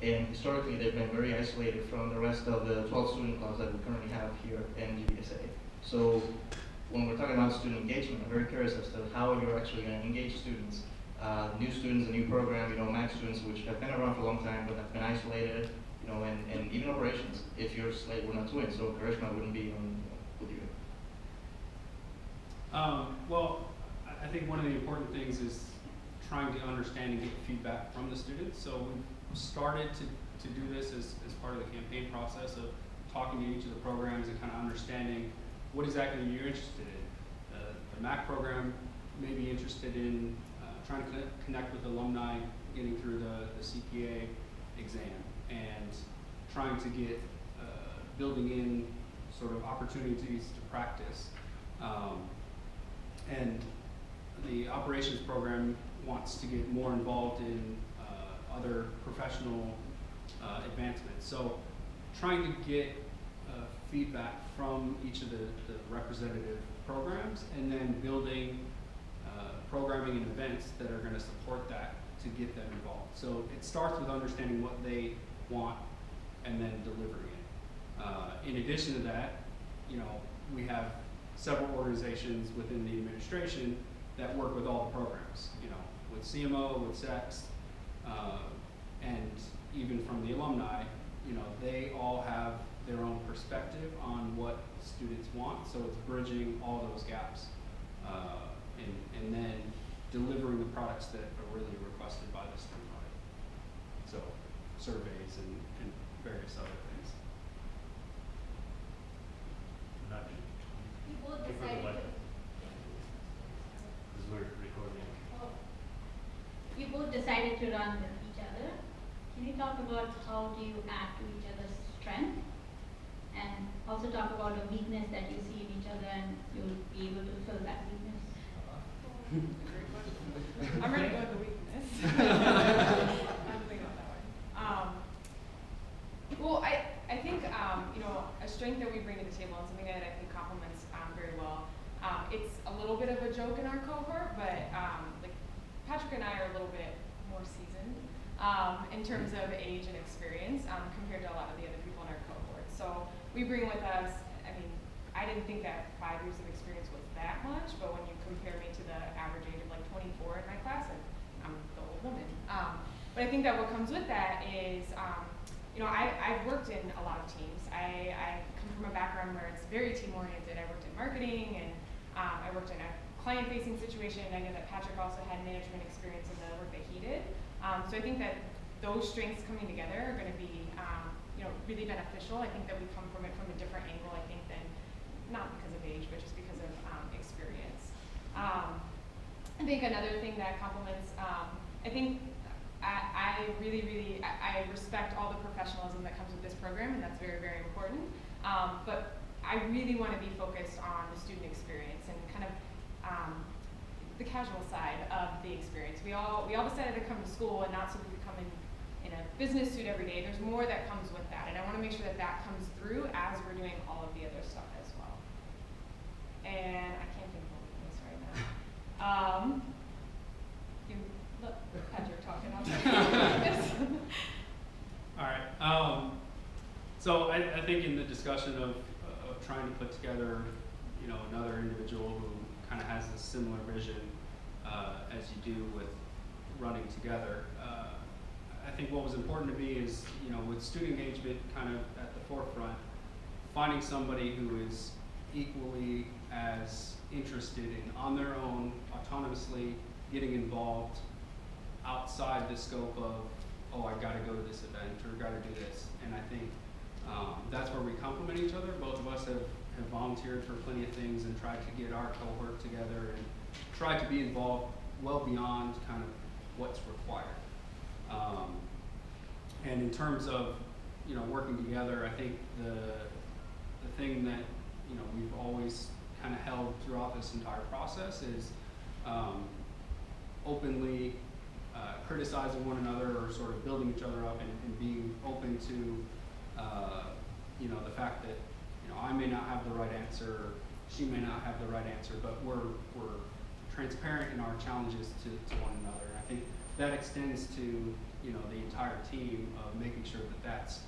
Q: And historically, they've been very isolated from the rest of the 12 student clubs that we currently have here in GBSA. So when we're talking about student engagement, I'm very curious as to how you're actually going to engage students. New students, a new program, you know, MAC students, which have been around for a long time but have been isolated, you know, and even operations, if your slate were not to win, so Karishma wouldn't be on with you.
P: Well, I think one of the important things is trying to understand and get feedback from the students. So we've started to do this as part of the campaign process of talking to each of the programs and kind of understanding what exactly you're interested in. The MAC program may be interested in trying to connect with alumni, getting through the CPA exam, and trying to get building in sort of opportunities to practice. And the operations program wants to get more involved in other professional advancements. So trying to get feedback from each of the representative programs, and then building programming and events that are going to support that to get them involved. So it starts with understanding what they want and then delivering it. In addition to that, you know, we have several organizations within the administration that work with all the programs, you know, with CMO, with SEX, and even from the alumni, you know, they all have their own perspective on what students want, so it's bridging all those gaps, and then delivering the products that are really requested by the student body. So surveys and various other things.
D: You both decided to.
A: Because we're recording.
I: Oh. You both decided to run with each other. Can you talk about how do you add to each other's strength? And also talk about the weakness that you see in each other, and you'll be able to fill that weakness.
B: I'm ready to go with the weakness. I'm thinking about that one. Well, I think you know, a strength that we bring to the table, and something that I think complements very well. It's a little bit of a joke in our cohort, but like Patrick and I are a little bit more seasoned in terms of age and experience compared to a lot of the other people in our cohort. So we bring with us, I mean, I didn't think that 5 years of experience was that much, but when you compare me to the average age of like 24 in my class, I'm the old woman. But I think that what comes with that is, you know, I've worked in a lot of teams. I come from a background where it's very team-oriented. I worked in marketing, and I worked in a client-facing situation, and I know that Patrick also had management experience in the work that he did. So I think that those strengths coming together are going to be, you know, really beneficial. I think that we come from it from a different angle, I think, than, not because of age, but just because of experience. I think another thing that complements, I think I really respect all the professionalism that comes with this program, and that's very, very important. But I really want to be focused on the student experience and kind of the casual side of the experience. We all decided to come to school and not so we could come in a business suit every day. There's more that comes with that, and I want to make sure that that comes through as we're doing all of the other stuff as well. And I can't think of what You look, Patrick talking outside.
P: All right. So I think in the discussion of trying to put together, another individual who kind of has a similar vision as you do with running together, I think what was important to me is, with student engagement kind of at the forefront, finding somebody who is equally as interested in, on their own, autonomously getting involved outside the scope of, oh, I got to go to this event or got to do this. And I think that's where we complement each other. Both of us have volunteered for plenty of things and tried to get our cohort together and tried to be involved well beyond kind of what's required. And in terms of working together, I think the thing that we've always kind of held throughout this entire process is openly criticizing one another or sort of building each other up and being open to the fact that I may not have the right answer, or she may not have the right answer, but we're transparent in our challenges to one another. And I think that extends to the entire team of making sure that that's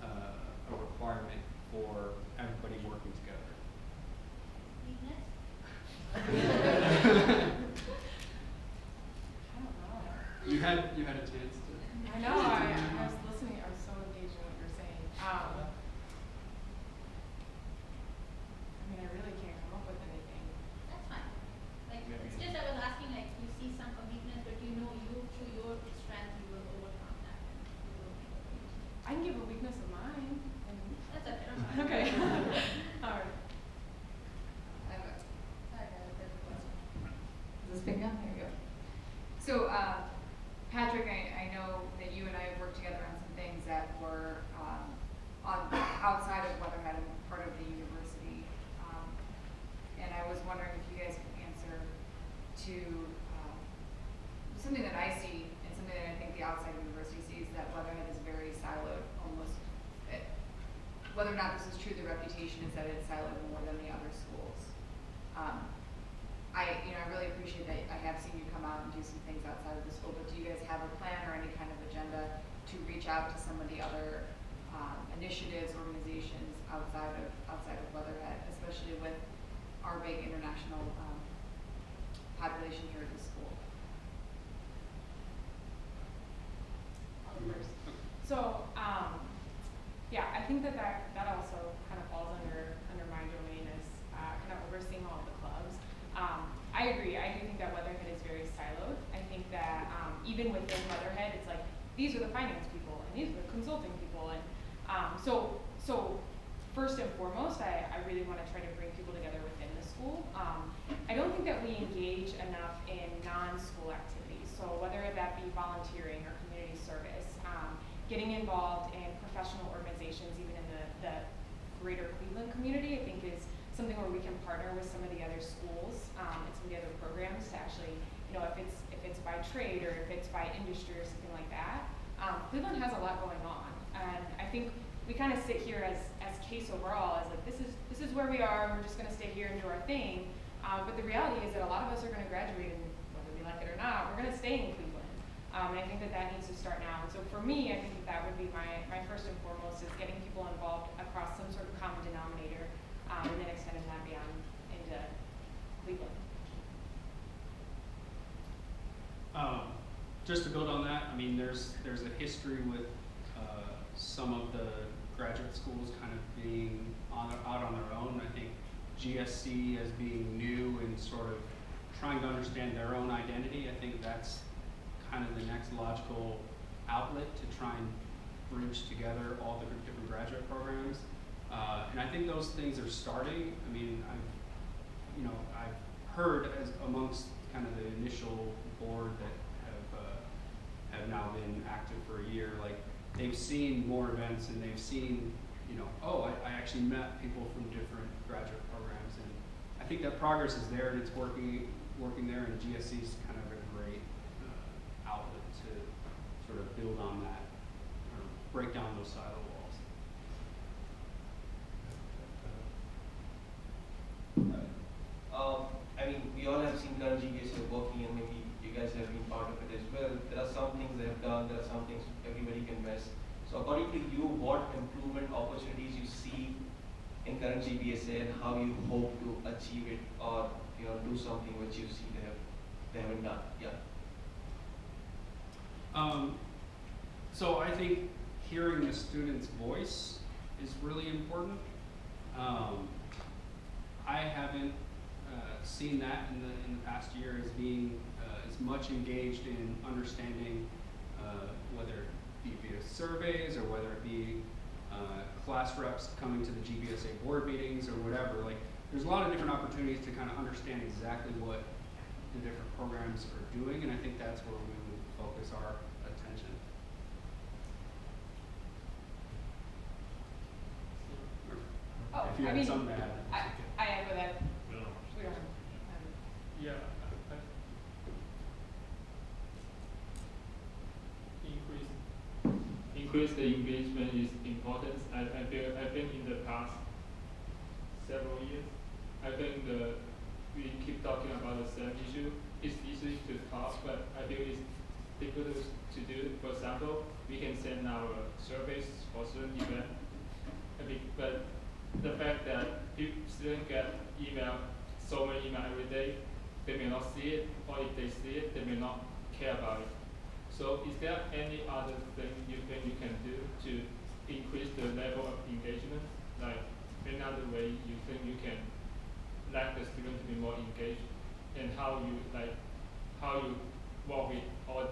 P: a requirement for everybody working together. You had a chance to.
B: I know. I was listening. I was so engaged in what you're saying. I mean, I really can't come up with anything.
D: That's fine. Like, it's just I was asking, like, you see some weakness, but you through your strength, you will overcome that.
B: I can give a weakness of mine.
D: That's okay.
B: Okay. All right.
R: Is this picking up? There you go. So, Patrick, I know that you and I have worked together on some things that were outside of Weatherhead and part of the university. And I was wondering if you guys could answer to something that I see and something that I think the outside university sees, that Weatherhead is very siloed, almost. Whether or not this is true, the reputation is that it's siloed more than the other schools. I really appreciate that I have seen you come out and do some things outside of the school, but do you guys have a plan or any kind of agenda to reach out to some of the other initiatives, organizations outside of Weatherhead, especially with our big international population here at the school?
B: So, yeah, I think that also kind of falls under my domain as kind of overseeing all of the clubs. I agree. I do think that Weatherhead is very siloed. I think that even within Weatherhead, it's like, these are the finance people and these are the consulting people. And so first and foremost, I really want to try to bring people together within the school. I don't think that we engage enough in non-school activities. So whether that be volunteering or community service, getting involved in professional organizations, even in the greater Cleveland community, I think is something where we can partner with some of the other schools and some of the other programs to actually, if it's by trade or if it's by industry or something like that. Cleveland has a lot going on, and I think we kind of sit here as Case overall as like, this is where we are, and we're just going to stay here and do our thing. But the reality is that a lot of us are going to graduate, and whether we like it or not, we're going to stay in Cleveland. And I think that needs to start now. And so for me, I think that would be my first and foremost, is getting people involved across some sort of common denominator, and then extending that beyond into Cleveland.
P: Just to build on that, I mean, there's a history with some of the graduate schools kind of being out on their own. I think GSC as being new and sort of trying to understand their own identity, I think that's kind of the next logical outlet to try and bridge together all the different graduate programs. And I think those things are starting. I mean, I've heard amongst kind of the initial board that have now been active for a year, like they've seen more events and they've seen, oh, I actually met people from different graduate programs, and I think that progress is there and it's working there, and GSC is kind of a great outlet to sort of build on that or break down those silo walls.
S: I mean, we we all have seen current GBSA working, and maybe you guys have been part of it as well. There are some things they have done, there are some things everybody can miss. So according to you, what improvement opportunities you see in current GBSA and how you hope to achieve it, or do something which you see they haven't done? Yeah.
P: So I think hearing the student's voice is really important. I haven't seen that in the past year as being as much engaged in understanding whether it be via surveys or whether it be class reps coming to the GBSA board meetings or whatever. Like, there's a lot of different opportunities to kind of understand exactly what the different programs are doing, and I think that's where we would focus our attention.
B: Oh,
P: if you
B: I
P: had
B: mean,
P: something to add.
B: I echo that. We don't.
T: Yeah. Increase the engagement is important. I think in the past several years, I think we keep talking about the same issue. It's easy to talk, but I feel it's difficult to do. For example, we can send our surveys for certain event, but the fact that students get so many email every day, they may not see it, or if they see it, they may not care about it. So is there any other thing you think you can do to increase the level of engagement? Like, another way you think you can let the student to be more engaged, and how you work with all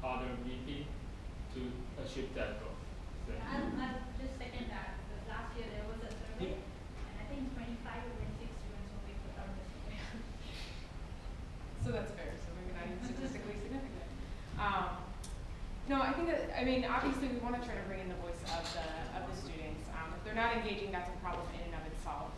T: other VP to achieve that goal?
U: I'll just second that, because last year there was a survey, and I think 25 or 26 students only put out the survey.
B: So that's fair, so maybe not even statistically significant. No, I think that, obviously we want to try to bring in the voice of the students. If they're not engaging, that's a problem in and of itself.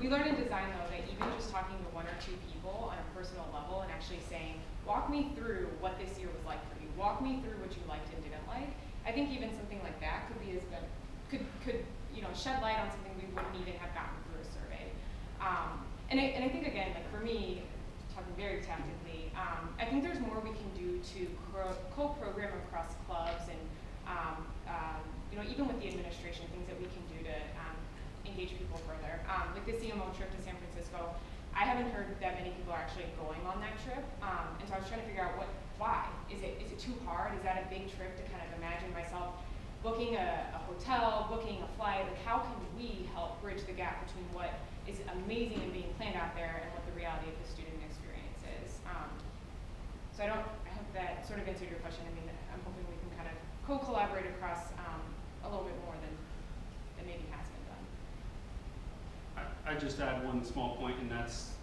B: We learn in design, though, that even just talking to one or two people on a personal level and actually saying, walk me through what this year was like for you, walk me through what you liked and didn't like, I think even something like that could be as good, could shed light on something we wouldn't even have gotten through a survey. And I think, again, like for me, talking very tactically, I think there's more we can do to co-program across clubs and even with the administration, things that we can do to engage people further. Like the CMO trip to San Francisco, I haven't heard that many people are actually going on that trip, and so I was trying to figure out why. Is it too hard? Is that a big trip to kind of imagine myself booking a hotel, booking a flight? Like, how can we help bridge the gap between what is amazing and being planned out there and what the reality of the student experience is? So I hope that sort of answered your question. I'm hoping we can kind of co-collaborate across a little bit more than maybe has been done.
P: I just add one small point, and that's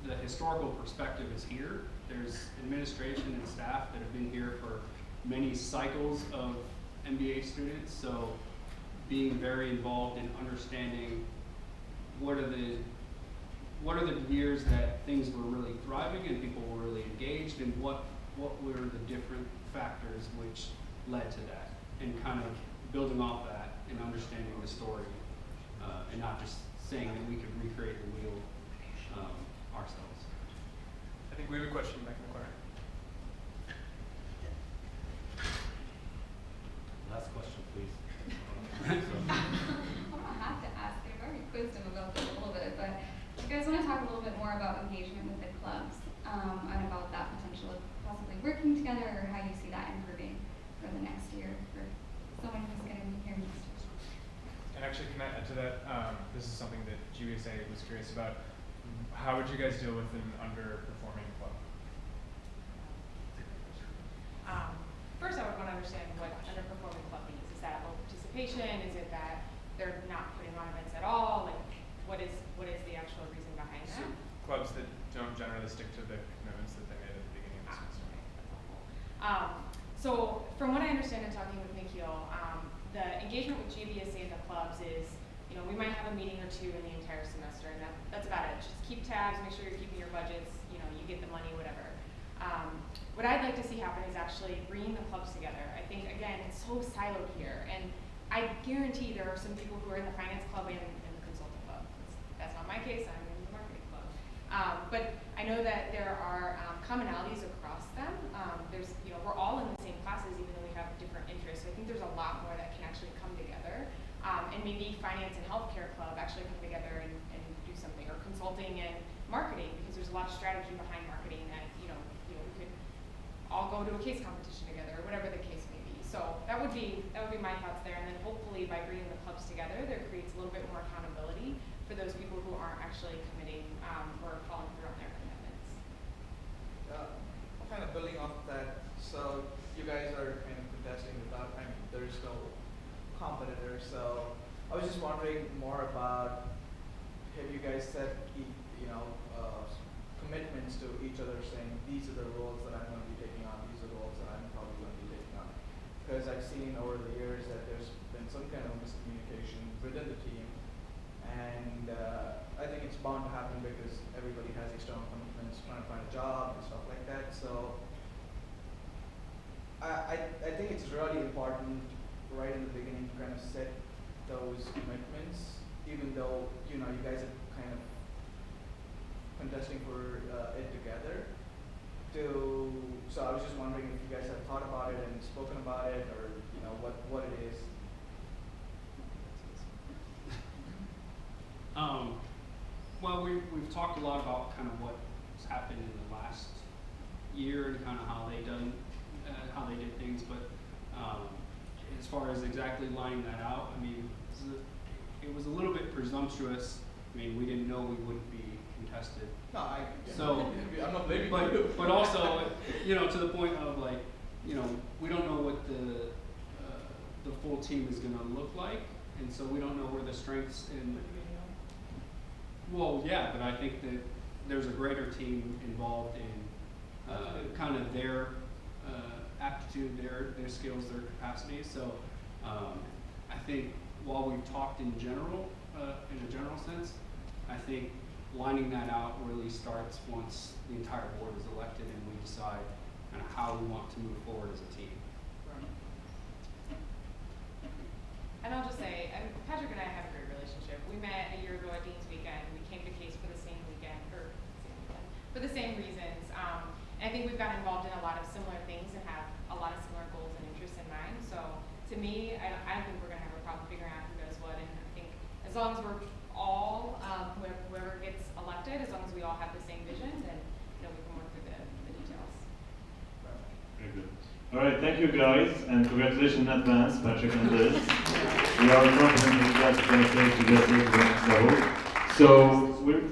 P: the historical perspective is here. There's administration and staff that have been here for many cycles of MBA students, so being very involved in understanding what are the years that things were really thriving and people were really engaged, and what were the different factors which led to that, and kind of building off that and understanding the story, and not just saying that we could recreate the wheel ourselves.
O: I think we have a question back in the corner.
V: Last question, please.
W: I'm gonna have to ask. I've already quizzed him about this a little bit, but do you guys want to talk a little bit more about engagement with the clubs and about that potential of possibly working together, or how you see that improving for the next year for someone who's going to be here next year?
O: And actually, can I add to that? This is something that GBSA was curious about. How would you guys deal with an underperforming club?
B: First, I would want to understand what underperforming club means. Is that low participation? Is it that they're not putting on events at all? Like, what is the actual reason behind that?
O: So clubs that don't generally stick to the commitments that they made at the beginning of the semester.
B: So from what I understand in talking with Nikhil, the engagement with GBSA and the clubs is, we might have a meeting or two in the entire semester, and that's about it. Just keep tabs, make sure you're keeping your budgets, you get the money, whatever. What I'd like to see happen is actually bringing the clubs together. I think, again, it's so siloed here, and I guarantee there are some people who are in the finance club and in the consulting club. That's not my case, I'm in the marketing club.
E: But I know that there are commonalities across them. There's, we're all in the same classes even though we have different interests. So I think there's a lot more that can actually come together. And maybe finance and healthcare club actually come together and do something, or consulting and marketing, because there's a lot of strategy behind marketing that, we could all go to a case competition together, or whatever the case may be. So that would be my thoughts there. And then hopefully by bringing the clubs together, there creates a little bit more accountability for those people who aren't actually committing or following through on their commitments.
L: Kind of building off that, so you guys are kind of contesting without, there's no competitor. So I was just wondering more about, have you guys set, commitments to each other, saying these are the roles that I'm going to be taking on, these are the roles that I'm probably going to be taking on? Because I've seen over the years that there's been some kind of miscommunication within the team, and I think it's bound to happen because everybody has external commitments, trying to find a job and stuff like that. So I think it's really important right in the beginning to kind of set those commitments, even though you guys are kind of contesting for it together. So I was just wondering if you guys have thought about it and spoken about it, or what it is.
P: Well, we've talked a lot about kind of what's happened in the last year and kind of how they did things, but as far as exactly lining that out, I mean, it was a little bit presumptuous. I mean, we didn't know we wouldn't be contested.
L: No,
P: so,
L: I'm not blaming
P: you. But also, to the point of like, we don't know what the full team is going to look like, and so we don't know where the strengths and. Well, yeah, but I think that there's a greater team involved in kind of their aptitude, their skills, their capacities. So I think while we've talked in general, in a general sense, I think lining that out really starts once the entire board is elected and we decide kind of how we want to move forward as a team.
E: And I'll just say, Patrick and I have a great relationship. We met a year ago at Dean's Weekend. We came to Case for the same for the same reasons. And I think we've gotten involved in a lot of similar things and have a lot of similar goals and interests in mind. So to me, I don't think we're going to have a problem figuring out who does what. And I think as long as we're all, whoever gets elected, as long as we all have the same vision, then we can work through the details.
A: Very good. All right, thank you guys, and congratulations in advance, Patrick and Liz. We are confident that you guys are going to take GBSA to the next level. So we're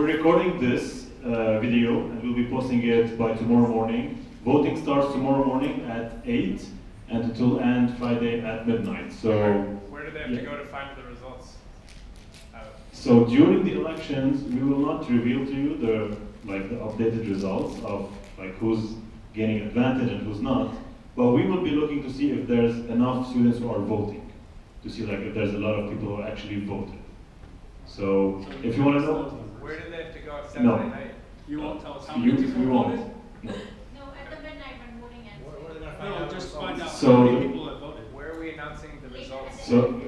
A: recording this video, and we'll be posting it by tomorrow morning. Voting starts tomorrow morning at 8, and it will end Friday at midnight. So
O: where do they have to go to find the results?
A: So during the elections, we will not reveal to you the updated results of who's gaining advantage and who's not. But we will be looking to see if there's enough students who are voting, to see if there's a lot of people who actually voted. So if you want to know,
O: where do they have to go at Saturday night?
P: You won't tell us how many people
A: we
P: voted?
A: won't.
N: No, at the midnight when voting ends.
L: Where are they going to find
P: No,
L: out
P: just
L: the
P: find out
L: results?
P: how many people have voted.
O: Where are we announcing the results?
A: So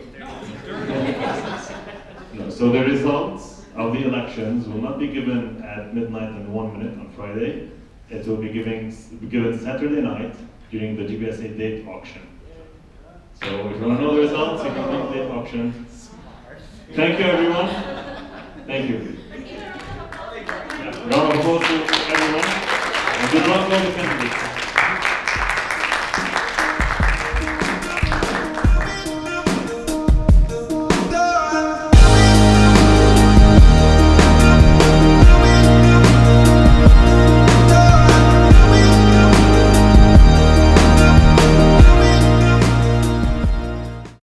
A: the results of the elections will not be given at midnight and 1 minute on Friday. It will be given Saturday night during the GBSA date auction. So if you want to know the results, you can come to the date auction. Thank you, everyone. Thank you. Round of applause to everyone. And good luck to all the candidates.